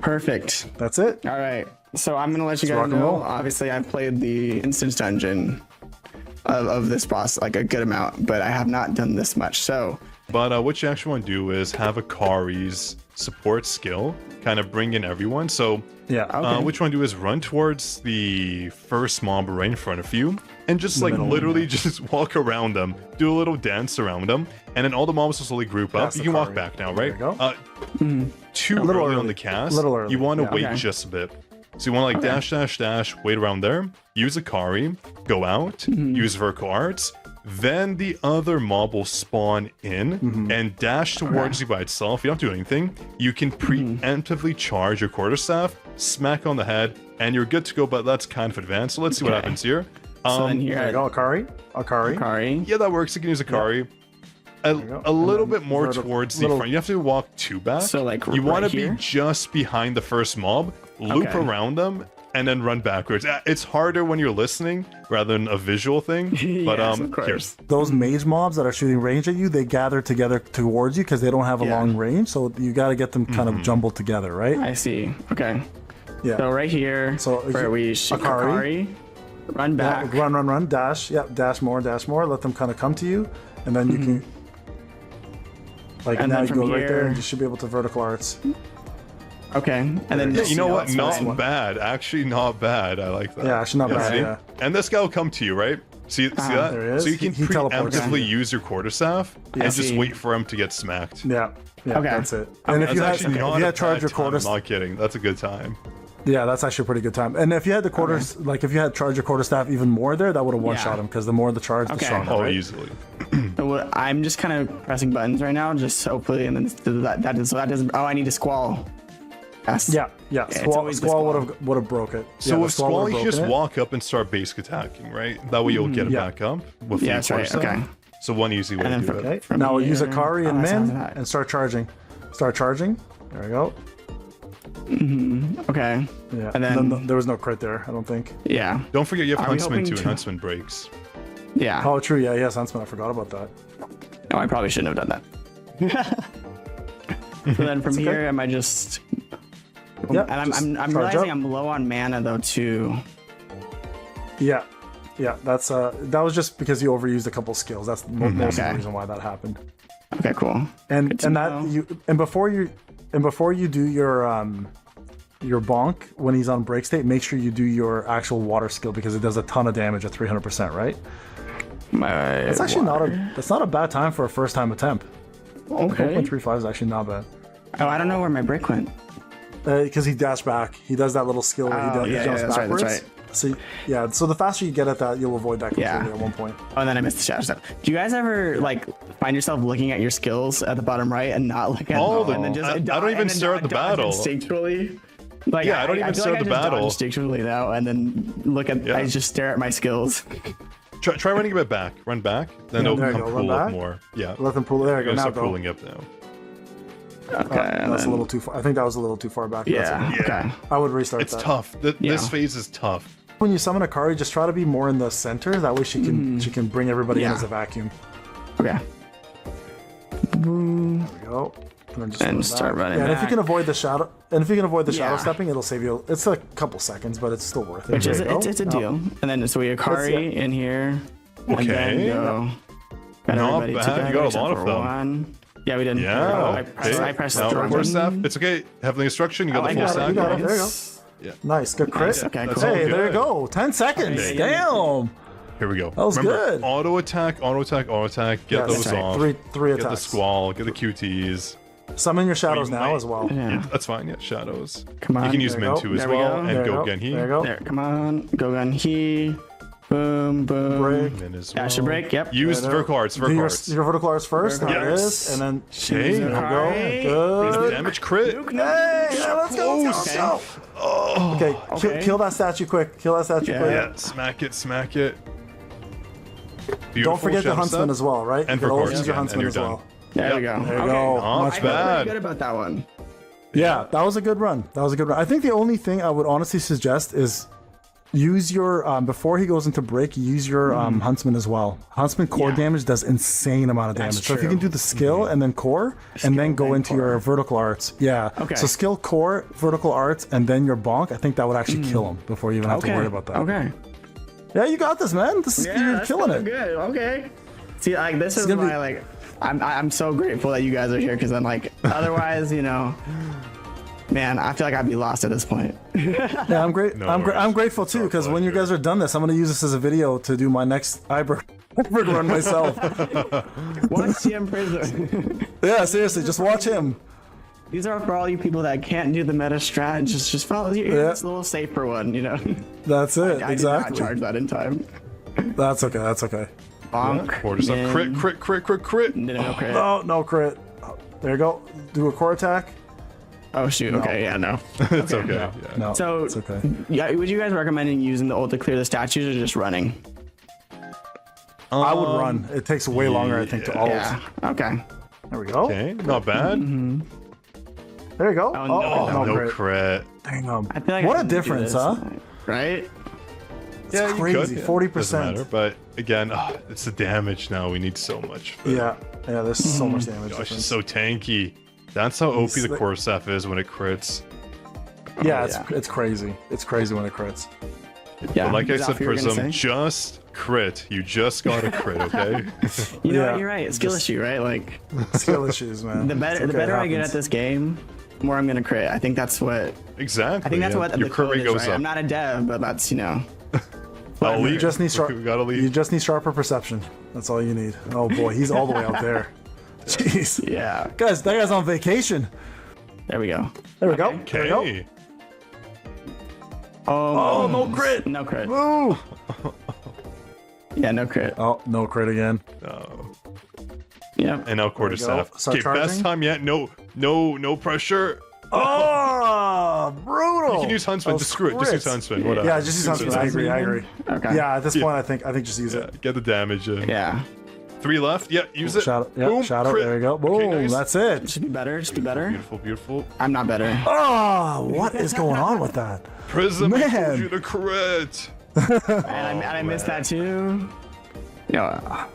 Perfect. That's it. All right. So I'm gonna let you Let's rock guys and know. roll. Obviously, I've played the instance dungeon of this boss like a good amount, but I have not done this much. So But what you actually want to do is have Akari's support skill kind of bring in everyone. So Yeah. Okay. what you want to do is run towards the first mob right in front of you and just like Middle, literally just walk around them, do a little dance around them, and then all the mobs will slowly group up. That's You can walk Akari. back now, There right? you go. Too A little early on early. the cast. A little early. You want to Yeah. wait Okay. just a bit. So you want to like dash, wait around there, use Akari, go out, use Vertical Arts, then the other mob will spawn in and dash towards you by itself. You don't have to do anything. You can preemptively charge your quarterstaff, smack on the head, and you're good to go, but that's kind of advanced. So let's see what Okay. happens here. so then There you here, go. Akari. Akari. Yeah, that works. You can use Akari. A go. a little And bit then more little- towards the little- front. You have to walk two back. So, like, you want right to be here? just behind the first mob, loop Okay. around them, and then run backwards. It's harder when you're listening rather than a visual thing. But Yes, of here. course. Those mage mobs that are shooting range at you, they gather together towards you because they don't have a Yeah. long range. So you got to get them kind of jumbled together, right? I see. Okay. Yeah. So right here, So, where we shoot Akari. Akari, run Yeah, back. run, dash. Yep, dash more. Let them kind of come to you, and then you can. Like And now then you from go right there, here- and you should be able to vertical arts. Okay. And then You know what? that's Not fine. bad. Actually, not bad. I like that. Yeah, actually not bad, see? yeah. And this guy will come to you, right? See that? There he is. So you can He teleports. preemptively use your quarterstaff and just see. wait for him to get smacked. Yeah, Okay. that's it. And if That's you had, actually if not you a had charged bad your time. quarters, I'm not kidding. That's a good time. yeah, that's actually a pretty good time. And if you had the quarters, like if you had charged your quarterstaff even more there, that would have one shot Yeah. him because the more the charge, the Okay. stronger. Oh, right? easily. So I'm just kind of pressing buttons right now, just hopefully, and then that doesn't. Oh, I need to squall. Yes. Yeah. it's Squall always the Squall would have broke it. So yeah, with Squall, would've you broken just it. walk up and start basic attacking, right? That way you'll get it Yeah. back up with Yeah, the that's right, quarterstaff. okay. So one easy way And to then do from- it. Okay. From Now use here- Akari and oh, that sounds Min nice. and start charging. Start charging. There we go. Okay. Yeah. And then- there was no crit there, I don't think. Yeah. Don't forget you have Are we Huntsman hoping too, and to- Huntsman breaks. Yeah. Oh, true. Yeah, yes, Huntsman. I forgot about that. No, I probably shouldn't have done that. So then from okay. here, am I just? Yeah. And I'm charge realizing up. I'm low on mana though too. Yeah. Yeah, that's that was just because you overused a couple skills. That's most of Okay. the reason why that happened. Okay, cool. And Good to and know. that you and before you do your your bonk when he's on break state, make sure you do your actual water skill because it does a ton of damage at 300%, right? That's actually that's not a bad time for a first time attempt. Okay. 1.35 is actually not bad. Oh, I don't know where my break went. Because he dashed back. He does that little skill where he jumps that's right, backwards. that's right. So yeah, so the faster you get at that, you'll avoid that completely at one point. Oh, and then I missed the shadow step. Do you guys ever like find yourself looking at your skills at the bottom right and not look at and then just I don't even stare at the battle. Instinctually. Like Yeah, I don't even stare at the battle. Instinctually now, and then look at. I just stare at my skills. Try running a bit back. Run back. Then it'll come pull up more. Yeah. Let them pull. There you go. It'll Now start go. pulling up now. Okay, That's a little too far. I think that was a little too far back. Yeah. That's okay. Okay. I would restart It's that. tough. This phase is tough. When you summon a Kari, just try to be more in the center. That way she can bring everybody in Yeah. as a vacuum. Okay. There we go. And then just start running Yeah, and if you back. can avoid the shadow, shadow Yeah. stepping, it'll save you. It's a couple seconds, but it's still worth it. Which is There you go. it's a deal. And then so we have Kari in here. And Okay. then go. Got Not everybody bad. together You got a except lot of for them. one. Yeah, we didn't. Yeah. I pressed now, the core staff. It's okay. Have the instruction. You got the I full got it, stack. you got it. now. There you go. Yeah. Nice, good crit. Nice, okay, That's cool. all Hey, there you good. go. 10 seconds. Okay. Damn. Here we go. That was Remember, good. auto attack, auto attack, auto attack. Get Yeah, those that's right. off. Three Get the attacks. squall. Get the QTs. Summon your shadows You now might- as well. Yeah. That's fine. Yeah, shadows. Come on. You can use There them you in go. too as There we well, go. and There you go go. Genhi. There you go. There, come on. Go gun he. Boom, boom. Break. And as Dash well. a break, yep. Use There. vertical arts. Do Vertical your, arts. your vertical arts first. There it Yes. is. And then Okay. there you Alright. go. There's the Good. damage crit. Hey, yeah, let's go. Let's go. Okay, Okay. Kill that statue quick. Kill that statue Yeah. quick. Yeah, smack it, smack it. Beautiful. Don't forget the shadow huntsman step. as well, right? And you can always vertical use your arts, huntsman and as you're well. There we Yep. go. There you Okay. go. Not Much I feel bad. pretty good about that one. Yeah, that was a good run. That was a good run. I think the only thing I would honestly suggest is use your before he goes into break, use your huntsman as well. Huntsman core Yeah. damage does insane amount of damage. That's So if you can true. do the skill and then core and then go then into core. your vertical arts. Yeah. Okay. So skill core, vertical arts, and then your bonk, I think that would actually kill him before you even have to worry about that. Okay. Yeah, you got this, man. This is, you're that's killing so it. Good. Okay. See, like this is gonna be- why, like, I'm so grateful that you guys are here because I'm like, otherwise, man, I feel like I'd be lost at this point. Yeah, I'm great. No I'm worries. grateful too It's our because when you pleasure. guys are done this, I'm gonna use this as a video to do my next Iberg run myself. Watch CM Prison. Yeah, seriously, just watch him. These are for all you people that can't do the meta strat. Just follow here. Yeah. It's a little safer one, That's it. I exactly. did not charge that in time. That's okay. That's okay. Bonk. Or just a Then- crit. No crit. Oh, no crit. Oh, there you go. Do a core attack. Oh shoot. Okay. Yeah. No. It's okay. Yeah. No, So, it's okay. yeah, would you guys recommend using the ult to clear the statues or just running? I would run. It takes way longer, I think, to ult. Yeah. Okay. There we go. Okay, not bad. There you go. Oh, Oh, no. no, No crit. crit. Damn. I feel like What I a need to do difference, this, huh? Right? It's Yeah, you crazy. could. 40%. Doesn't matter, but again, it's the damage now. We need so much. For Yeah. Yeah, there's so much damage. Gosh, difference. it's so tanky. That's how OP the like- core staff is when it crits. Yeah, yeah. it's crazy. It's crazy when it crits. Yeah. But like I Zaf, said, you were gonna Prism, say? just crit. You just got to crit, okay? You know Yeah. what? You're right. It's skill issue, right? Like Skill issues, man. the better It's the okay, better it I get at happens. this game, the more I'm gonna crit. I think that's what Exactly. I think that's yeah. what your the crit code rate is, goes right? up. I'm not a dev, but that's I'll You leave. just need We gotta leave. You just need sharper perception. That's all you need. Oh boy, he's all the way out there. Jeez. yeah. Guys, that guy's on vacation. There we go. There we go. There we go. Okay. Oh, no crit. No crit. Ooh. Yeah, no crit. Oh, no crit again. Yep. And now quarter There we go. staff. Start Okay, best charging. time yet. No pressure. Oh, brutal. You can use Huntsman. Just screw it. Just use Huntsman. Whatever. Yeah, just use Huntsman. I agree. I agree. Okay. Yeah, at this point, I think just use Yeah, it. get the damage in. Yeah. 3 left. Yeah, use it. Shadow. Yeah, Boom. shadow. Crit. There we go. Boom. Okay, nice. That's it. Should be better. Should be better. Beautiful, beautiful. I'm not better. Oh, what is going on with that? Prism, I told Man. you to crit. And I missed that too. I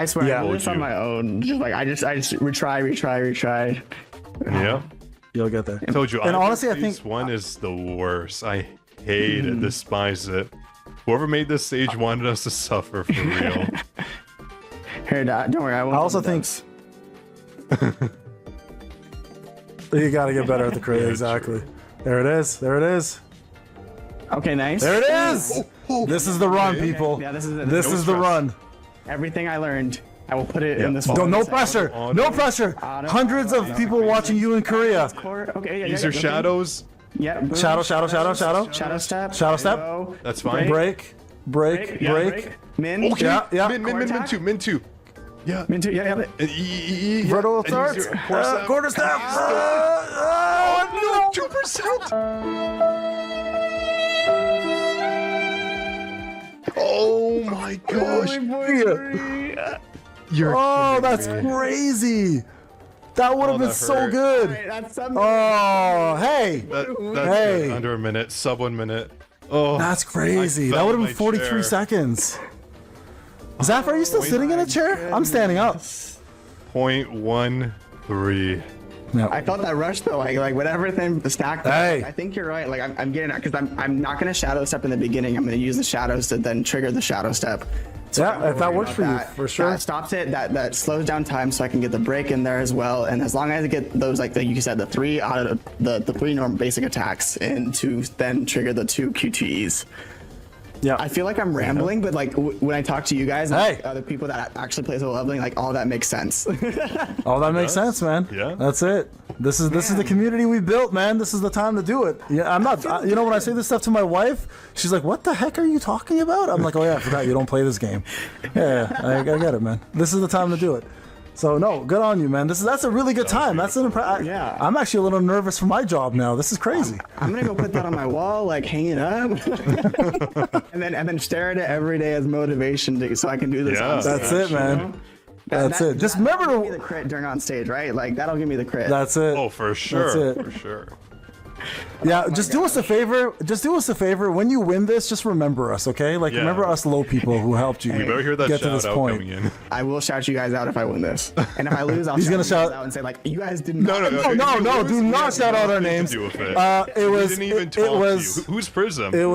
swear Yeah. I did this on You. my own. Just like I just retry. Yeah. You'll get there. I told you. And honestly, I Phase think- 1 is the worst. I hate it. Despise it. Whoever made this stage wanted us to suffer for real. Here, don't worry. I won't. I also do think. this. You gotta get better at the Korea, exactly. There it is. There it is. Okay, nice. There it is. This is the run, people. Yeah, this is it. This is the run. Everything I learned, I will put it in this. No pressure. No pressure. Hundreds of people watching you in Korea. Okay, These are shadows. Yeah. Boom. Shadow. Shadow step. Shadow step. Go. That's fine. Break. Min. Okay. Yeah. Min two. Yeah. Min two. Yeah. Vertical And start. use your quarter Quarter step. Oh, no, 2%. Oh my gosh. You're Oh, kidding that's me. crazy. That would have been that so hurt. good. That's something. Oh, hey. That's Hey. good. Under a minute, sub 1 minute. Oh, That's crazy. I That would have fell been in 43 my chair. seconds. Zaf, are you still sitting in a chair? I'm standing up. 0.13. No. I felt that rush though, like whatever thing the stack. Hey. I think you're right. Like I'm getting it because I'm not gonna shadow step in the beginning. I'm gonna use the shadows to then trigger the shadow step. So I'm Yeah, if that worried works about for you, that. for sure. That stops it. That slows down time, so I can get the break in there as well. And as long as I get those, like you said, the 3 out of the 3 normal basic attacks, and to then trigger the 2 QTEs. Yeah. I feel like I'm rambling, but like when I talk to you guys and Hey. like, other people that actually play solo leveling, like all that makes sense. Oh, that makes does. sense, man. Yeah. That's it. This is the community we built, man. This is the time to do it. Yeah, I'm not. You know, when I say this stuff to my wife, she's like, "What the heck are you talking about?" I'm like, "Oh yeah, I forgot you don't play this game." Yeah, I get it, man. This is the time to do it. So no, good on you, man. That's a really good time. That's an Yeah. I'm actually a little nervous for my job now. This is crazy. I'm gonna go put that on my wall, like hang it up, and then stare at it every day as motivation so I can do this. Yeah. on stage, That's it, you man. know? That's it. Just that'll remember give me the crit during on stage, right? Like that'll give me the crit. That's it. Oh, for sure. That's it. For sure. Yeah, just do us a favor. Just do us a favor. When you win this, just remember us, okay? Like Yeah. remember us low people who helped you You better hear that get to shout this out point. coming in. I will shout you guys out if I win this, and if I lose, I'll He's shout gonna you shout- guys out and say like, you guys didn't. No, do not shout out our names. It It was didn't even it talk was to you. Who's Prism? it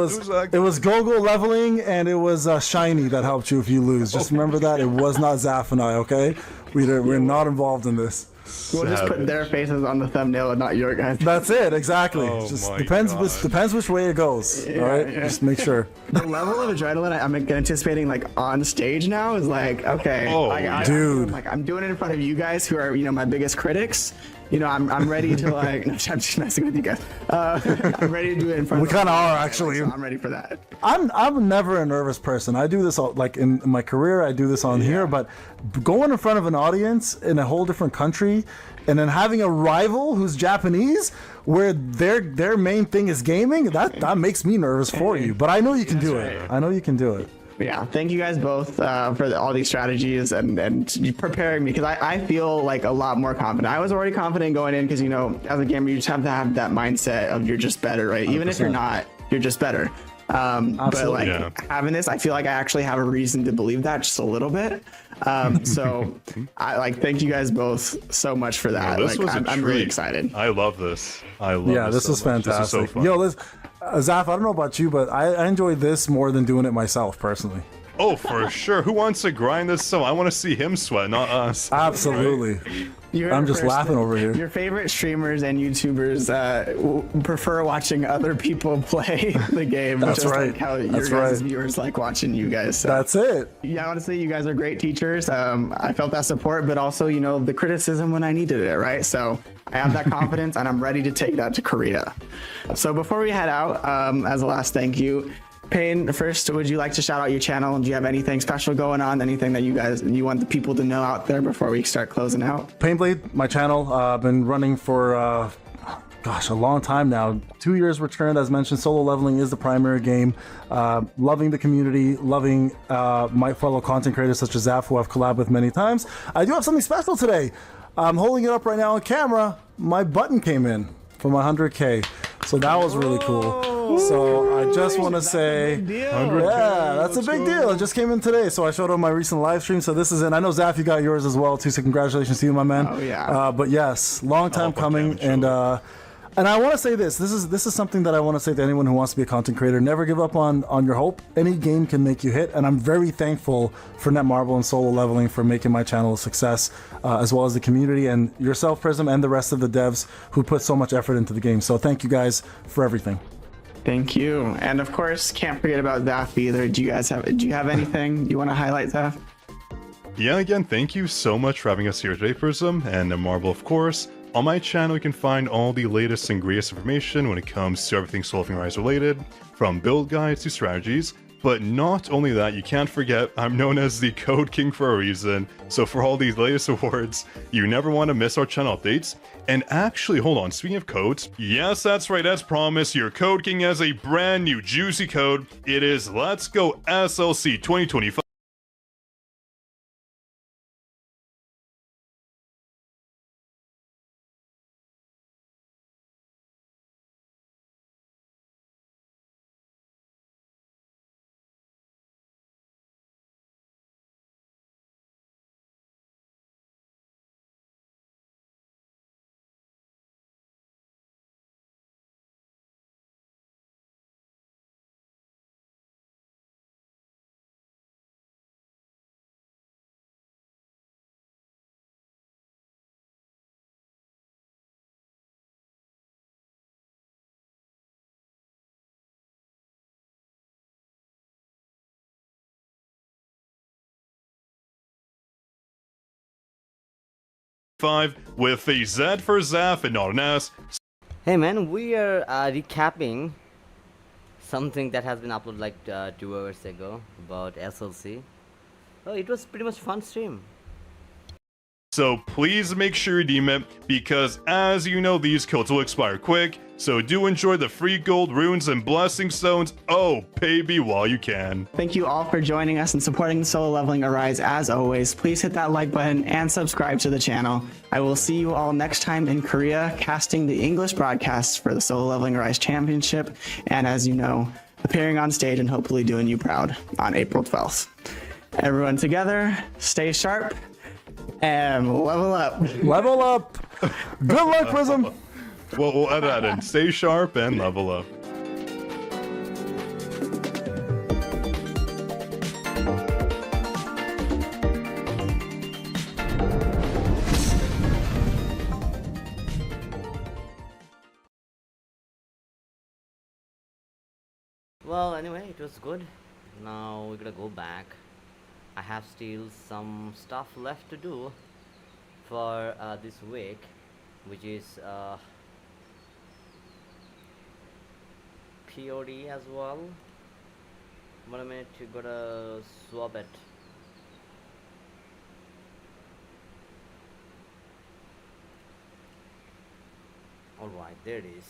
was Gogo leveling and it was Shiny that helped you if you lose. Just remember that it was not Zaf and I, okay? We're not involved in this. We'll just put their faces on the thumbnail and not your guys. That's it, exactly. Oh Just my depends God. depends which way it goes. All right, yeah. just make sure. The level of adrenaline I'm anticipating like on stage now is like, okay, Oh, dude. I'm doing it in front of you guys who are, my biggest critics. I'm ready to like, no, I'm just messing with you guys. I'm ready to do it in front We of kind of are so actually. I'm ready for that. I'm never a nervous person. I do this all, like in my career. I do this on here, but going in front of an audience in a whole different country, and then having a rival who's Japanese, where their main thing is gaming, that makes me nervous for you. But I know you can do it. I know you can do it. Yeah, thank you guys both for all these strategies and preparing me, because I feel like a lot more confident. I was already confident going in because, as a gamer, you just have to have that mindset of you're just better, right? Even if you're 100%. not, you're just better. But Absolutely. like having this, I feel like I actually have a reason to believe that just a little bit. So I thank you guys both so much for that. This was a I'm really treat. excited. I love this. I love Yeah, this so was much. fantastic. This is so fun. Yo, Zaf, I don't know about you, but I enjoy this more than doing it myself personally. Oh, for sure. Who wants to grind this so? I want to see him sweat, not us. Absolutely. You heard I'm it just first. laughing over here. Your favorite streamers and YouTubers prefer watching other people play the game. That's just right. Like how your That's guys' right. viewers like watching you guys. So. That's it. Yeah, honestly, you guys are great teachers. I felt that support, but also, the criticism when I needed it, right? So I have that confidence, and I'm ready to take that to Korea. So before we head out, as a last thank you, Payne, first, would you like to shout out your channel? Do you have anything special going on? Anything that you want the people to know out there before we start closing out? Painblade, my channel, I've been running for, a long time now. 2 years returned, as mentioned. Solo leveling is the primary game. Loving the community, loving my fellow content creators such as Zaf, who I've collabed with many times. I do have something special today. I'm holding it up right now on camera. My button came in for my 100K. So that was really cool. So I just want to say, yeah, that's a big deal. It just came in today, so I showed on my recent live stream. So this is it. I know Zaf, you got yours as well too. So congratulations to you, my man. Oh, yeah. But yes, long time Oh, coming, damn, and And I want to say this. This is something that I want to say to anyone who wants to be a content creator. Never give up on your hope. Any game can make you hit, and I'm very thankful for Netmarble and Solo Leveling for making my channel a success, as well as the community and yourself, Prism, and the rest of the devs who put so much effort into the game. So thank you guys for everything. Thank you. And of course, can't forget about Zaf either. Do you have anything you want to highlight, Zaf? Yeah, again, thank you so much for having us here today, Prism, and Netmarble, of course. On my channel, you can find all the latest and greatest information when it comes to everything Soul Leveling Rise related, from build guides to strategies. But not only that, you can't forget, I'm known as the Code King for a reason, so for all these latest awards, you never want to miss our channel updates. And actually, hold on, speaking of codes, yes, that's right, as promised, your Code King has a brand new juicy code. It is Let's Go SLC 2025. With a Z for Zaf and not an S. Hey man, we are recapping something that has been uploaded like 2 hours ago about SLC. Oh, it was pretty much fun stream. So please make sure you redeem it, because as you know, these codes will expire quick, so do enjoy the free gold, runes, and blessing stones, oh baby, while you can. Thank you all for joining us and supporting the Solo Leveling Arise. As always, please hit that like button and subscribe to the channel. I will see you all next time in Korea, casting the English broadcasts for the Solo Leveling Arise Championship, and as you know, appearing on stage and hopefully doing you proud on April 12th. Everyone together, stay sharp, and level up. Level up. Good luck, Prism. Well, we'll add that in. Stay sharp and level up. Well, anyway, it was good. Now we're gonna go back. I have still some stuff left to do for this week, which is POD as well. But a minute, you gotta swap it. Alright, there it is.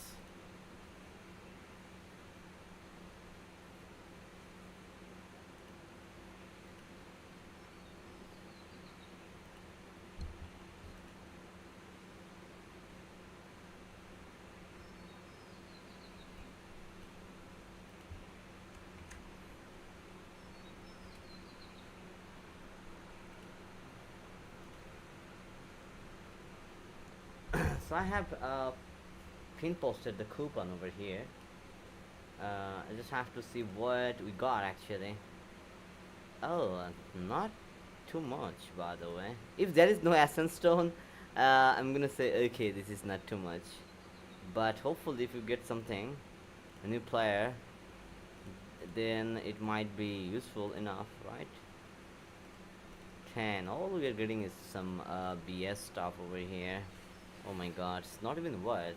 So I have pin posted the coupon over here. I just have to see what we got actually. Oh, not too much, by the way. If there is no essence stone, I'm gonna say okay, this is not too much. But hopefully if you get something, a new player, then it might be useful enough, right? 10. All we are getting is some BS stuff over here. Oh my god, it's not even worth.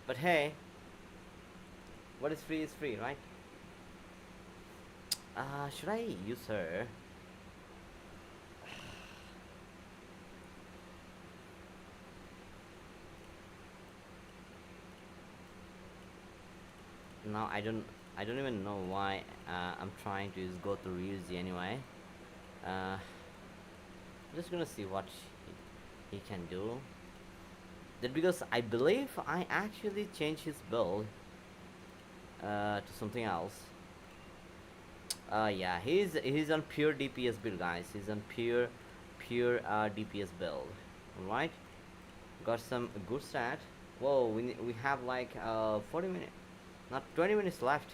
But hey, what is free, right? Should I use her? Now I don't even know why I'm trying to use go to Ryuzi anyway. I'm just gonna see what he can do. That because I believe I actually changed his build to something else. Yeah, he's on pure DPS build, guys. He's on pure DPS build. Alright, got some good stat. Whoa, we have like 40 minutes, not 20 minutes left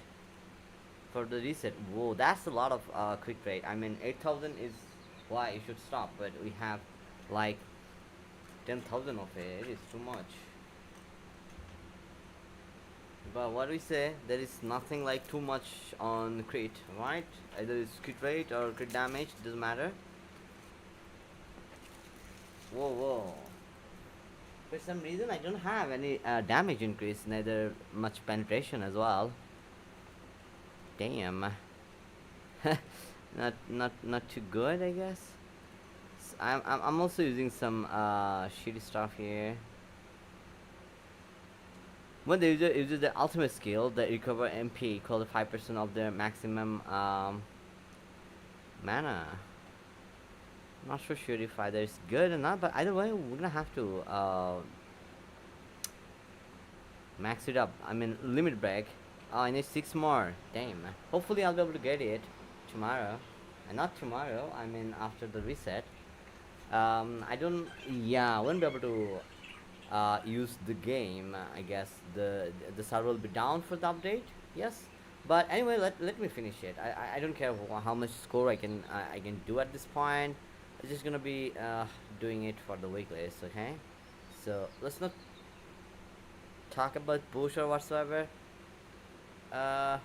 for the reset. Whoa, that's a lot of crit rate. I mean, 8,000 is why you should stop, but we have like 10,000 of it. It is too much. But what we say, there is nothing like too much on crit, right? Either it's crit rate or crit damage, doesn't matter. Whoa, whoa. For some reason, I don't have any damage increase, neither much penetration as well. Damn. Not too good, I guess. I'm also using some shitty stuff here. When the user uses the ultimate skill, they recover MP equal to 5% of their maximum mana. Not so sure if either it's good or not, but either way, we're gonna have to max it up. I mean, limit break. Oh, I need 6 more. Damn. Hopefully, I'll be able to get it tomorrow. And not tomorrow, I mean, after the reset. I don't. Yeah, I won't be able to use the game. I guess the server will be down for the update. Yes, but anyway, let me finish it. I don't care how much score I can do at this point. I'm just gonna be doing it for the weeklies. Okay, so let's not talk about push or whatsoever. Uh,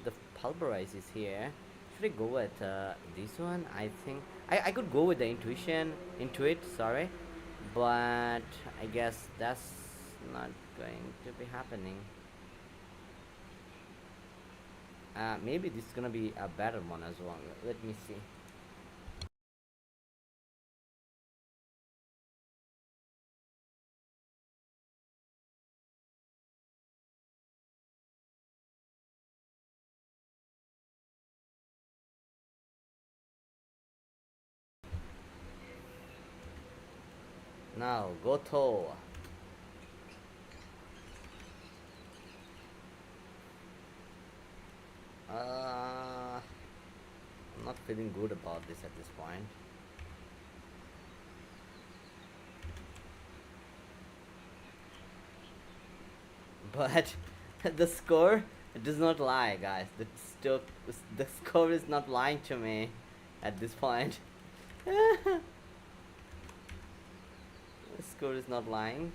the pulverize is here. Should I go with this one? I think I could go with the intuit, sorry, but I guess that's not going to be happening. Maybe this is gonna be a better one as well. Let me see. Now, Goto. I'm not feeling good about this at this point. But the score does not lie, guys. The score is not lying to me at this point. The score is not lying.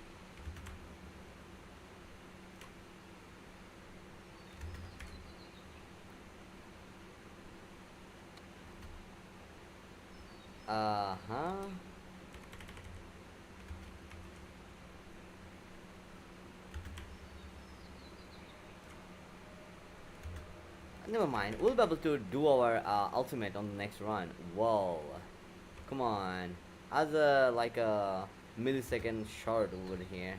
Uh-huh. Never mind. We'll be able to do our ultimate on the next run. Whoa. Come on. As a like a millisecond short over here.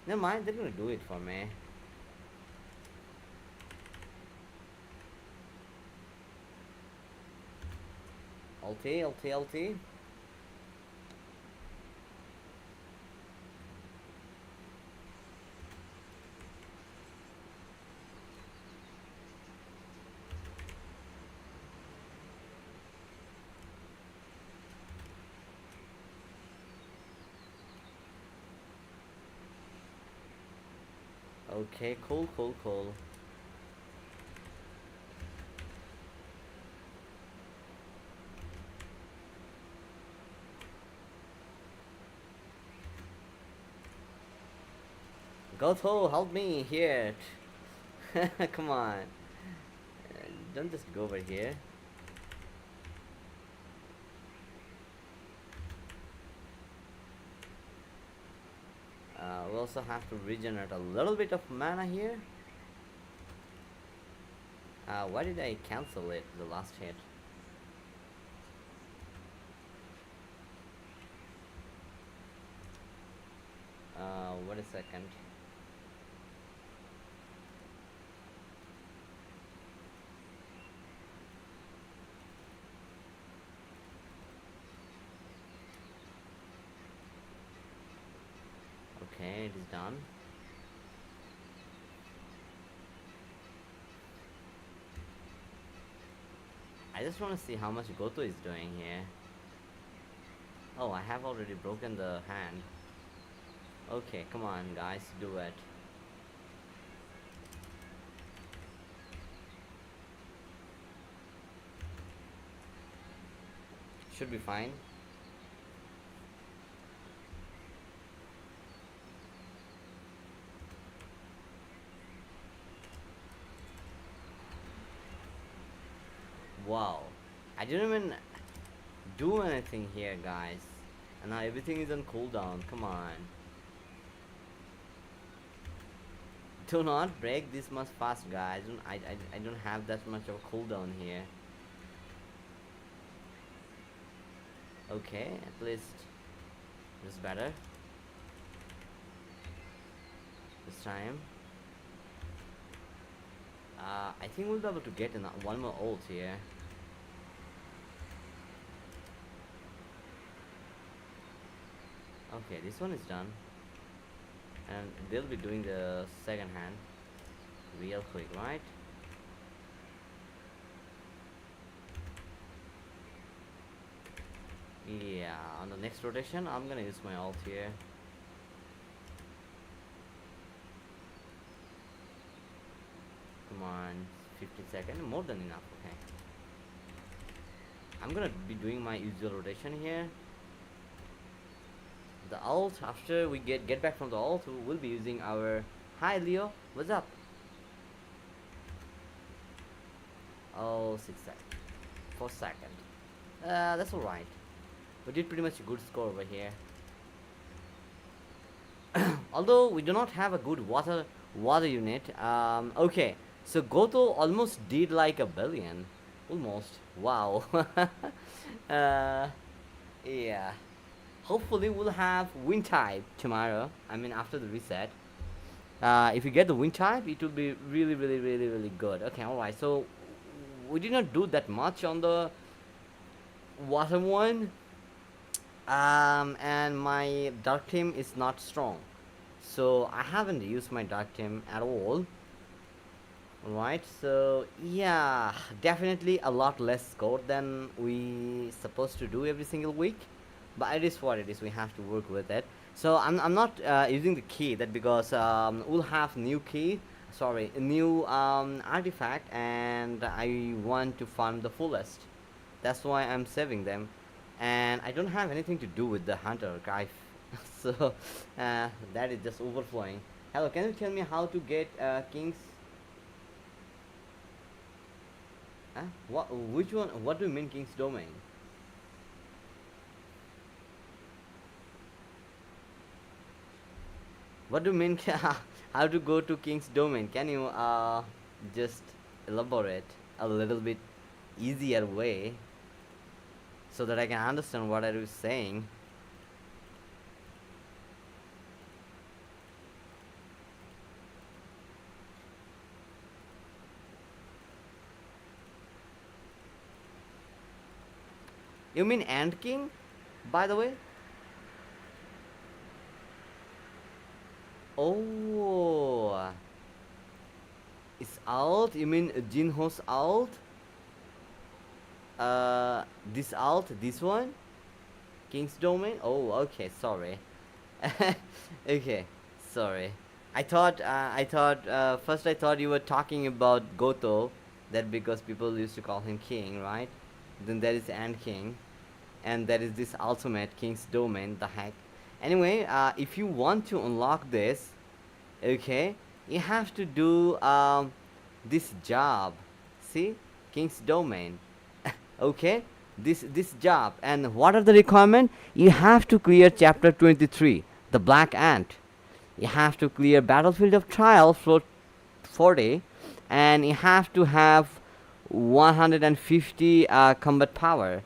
Never mind, they're gonna do it for me. LT, LT, LT. Okay, cool, cool, cool. Goto, help me here. Come on. Don't just go over here. We also have to regenerate a little bit of mana here. Why did I cancel it, the last hit? Wait a second. Okay, it is done. I just want to see how much Goto is doing here. Oh, I have already broken the hand. Okay, come on, guys, do it. Should be fine. Wow, I didn't even do anything here, guys, and now everything is on cooldown. Come on, do not break this much fast, guys. I don't have that much of a cooldown here. Okay, at least it's better this time. I think we'll be able to get one more ult here. Okay, this one is done, and they'll be doing the second hand real quick, right? Yeah, on the next rotation I'm gonna use my ult here. Come on, 15 seconds, more than enough. Okay, I'm gonna be doing my usual rotation here. The ult, after we get back from the ult, we'll be using our... Hi Leo, what's up? Oh, 6 seconds, 4 seconds. That's alright. We did pretty much a good score over here. Although we do not have a good water unit. Okay, so Goto almost did like 1 billion. Almost. Wow. Yeah. Hopefully we'll have wind type tomorrow. I mean after the reset. If you get the wind type, it will be really good. Okay, alright. So we did not do that much on the water one. And my dark team is not strong, so I haven't used my dark team at all. Alright, so yeah, definitely a lot less score than we supposed to do every single week, but it is what it is. We have to work with it. So I'm not using the key, that because we'll have new key, sorry, a new artifact, and I want to farm the fullest. That's why I'm saving them, and I don't have anything to do with the hunter archive. So that is just overflowing. Hello, can you tell me how to get kings? What? Which one? What do you mean king's domain? What do you mean? How to go to king's domain? Can you just elaborate a little bit easier way, so that I can understand what are you saying? You mean Ant King, by the way? Oh, it's alt. You mean Jinho's alt? This alt, this one, King's Domain. Oh, okay. Sorry. Okay, sorry. First I thought you were talking about Goto, that because people used to call him King, right? Then there is Ant King, and there is this ultimate King's Domain. The heck. Anyway, if you want to unlock this, okay, you have to do this job. See, King's Domain. Okay, this job. And what are the requirement? You have to clear chapter 23, the Black Ant. You have to clear Battlefield of Trial floor 40, and you have to have 150 combat power,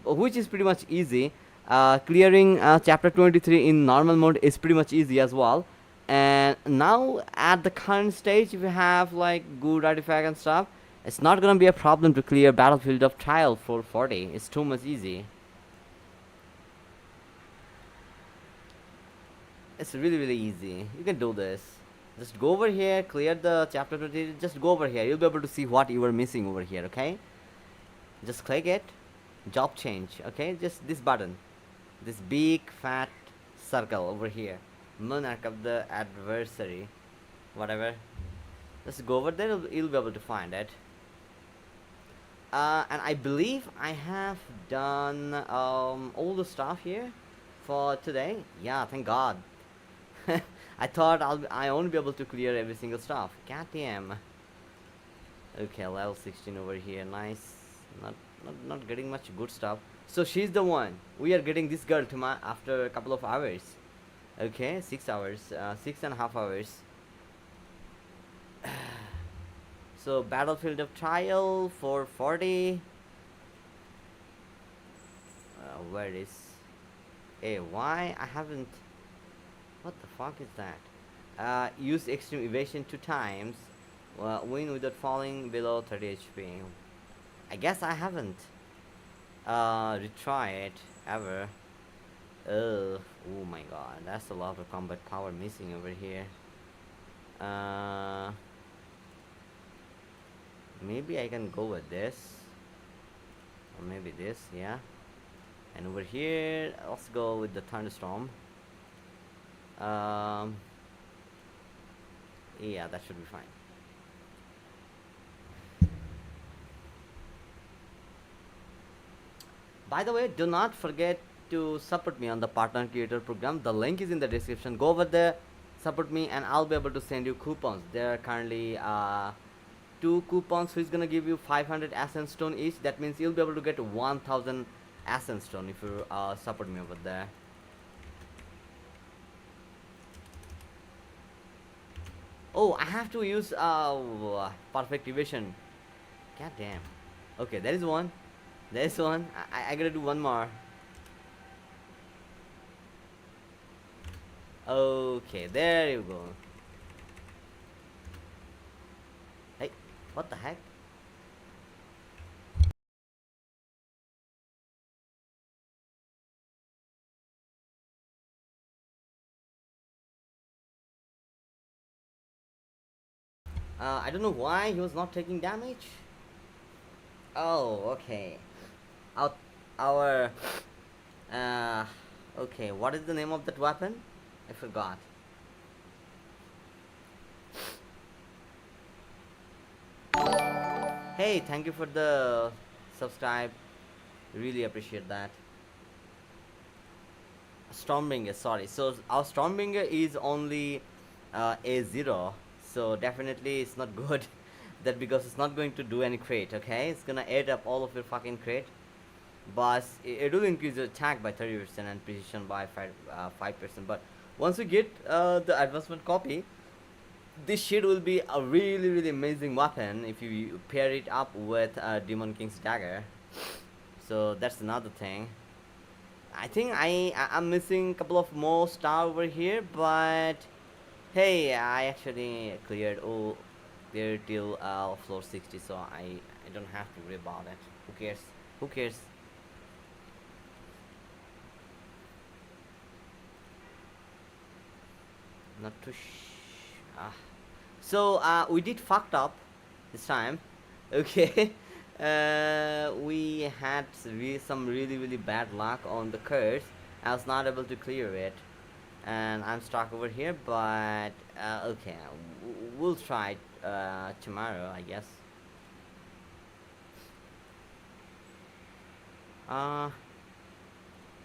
which is pretty much easy. Clearing chapter 23 in normal mode is pretty much easy as well. And now at the current stage, if you have like good artifact and stuff, it's not gonna be a problem to clear Battlefield of Trial for 40. It's too much easy. It's really easy. You can do this. Just go over here, clear the chapter 20. Just go over here. You'll be able to see what you were missing over here. Okay. Just click it. Job change. Okay. Just this button. This big fat circle over here. monarch of the adversary, whatever. Let's go over there. You'll be able to find it. And I believe I have done all the stuff here for today. Yeah, thank God. I thought I won't be able to clear every single stuff. God damn. Okay, level 16 over here. Nice. Not getting much good stuff. So she's the one. We are getting this girl to after a couple of hours. Okay, 6 hours, 6.5 hours. So battlefield of trial 440. Where is? Hey, why I haven't? What the fuck is that? Use extreme evasion 2 times. Win without falling below 30 HP. I guess I haven't retried ever. Oh my god, that's a lot of combat power missing over here. Maybe I can go with this, or maybe this, yeah. And over here, let's go with the thunderstorm. Yeah, that should be fine. By the way, do not forget to support me on the partner creator program. The link is in the description. Go over there, support me, and I'll be able to send you coupons. There are currently 2 coupons which is gonna give you 500 essence stone each. That means you'll be able to get 1000 essence stone if you support me over there. Oh, I have to use perfect evasion. God damn. Okay, there is one. There is one. I gotta do one more. Okay, there you go. Hey, what the heck? I don't know why he was not taking damage. Oh, okay. Our okay, what is the name of that weapon? I forgot. Hey, thank you for the subscribe. Really appreciate that. Stormbringer, sorry. So our Stormbringer is only A0. So definitely it's not good. That because it's not going to do any crate, okay? It's gonna add up all of your fucking crate. But it will increase your attack by 30% and precision by 5%. But once you get the advancement copy, this shit will be a really amazing weapon if you pair it up with Demon King's dagger. So that's another thing. I think I'm missing a couple of more star over here, but hey, I actually cleared till floor 60, so I don't have to worry about it. Who cares? Who cares? Not to so we did fucked up this time. Okay. We had some really bad luck on the curse. I was not able to clear it, and I'm stuck over here. But okay, we'll try tomorrow, I guess.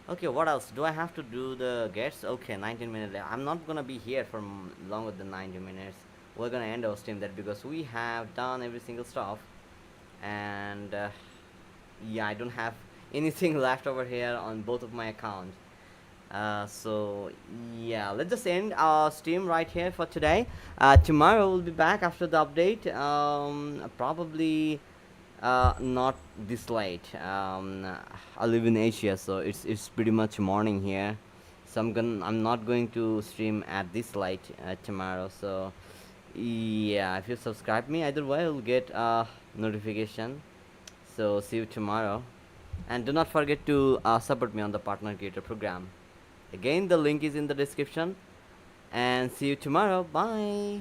Okay, what else? Do I have to do the gates? Okay, 19 minutes. I'm not gonna be here for longer than 90 minutes. We're gonna end our stream there because we have done every single stuff. And yeah, I don't have anything left over here on both of my accounts. So yeah, let's just end our stream right here for today. Tomorrow we'll be back after the update. Probably not this late. I live in Asia, so it's pretty much morning here. So I'm not going to stream at this late tomorrow. So yeah, if you subscribe me, either way you'll get a notification. So see you tomorrow, and do not forget to support me on the partner creator program. Again, the link is in the description, and see you tomorrow. Bye.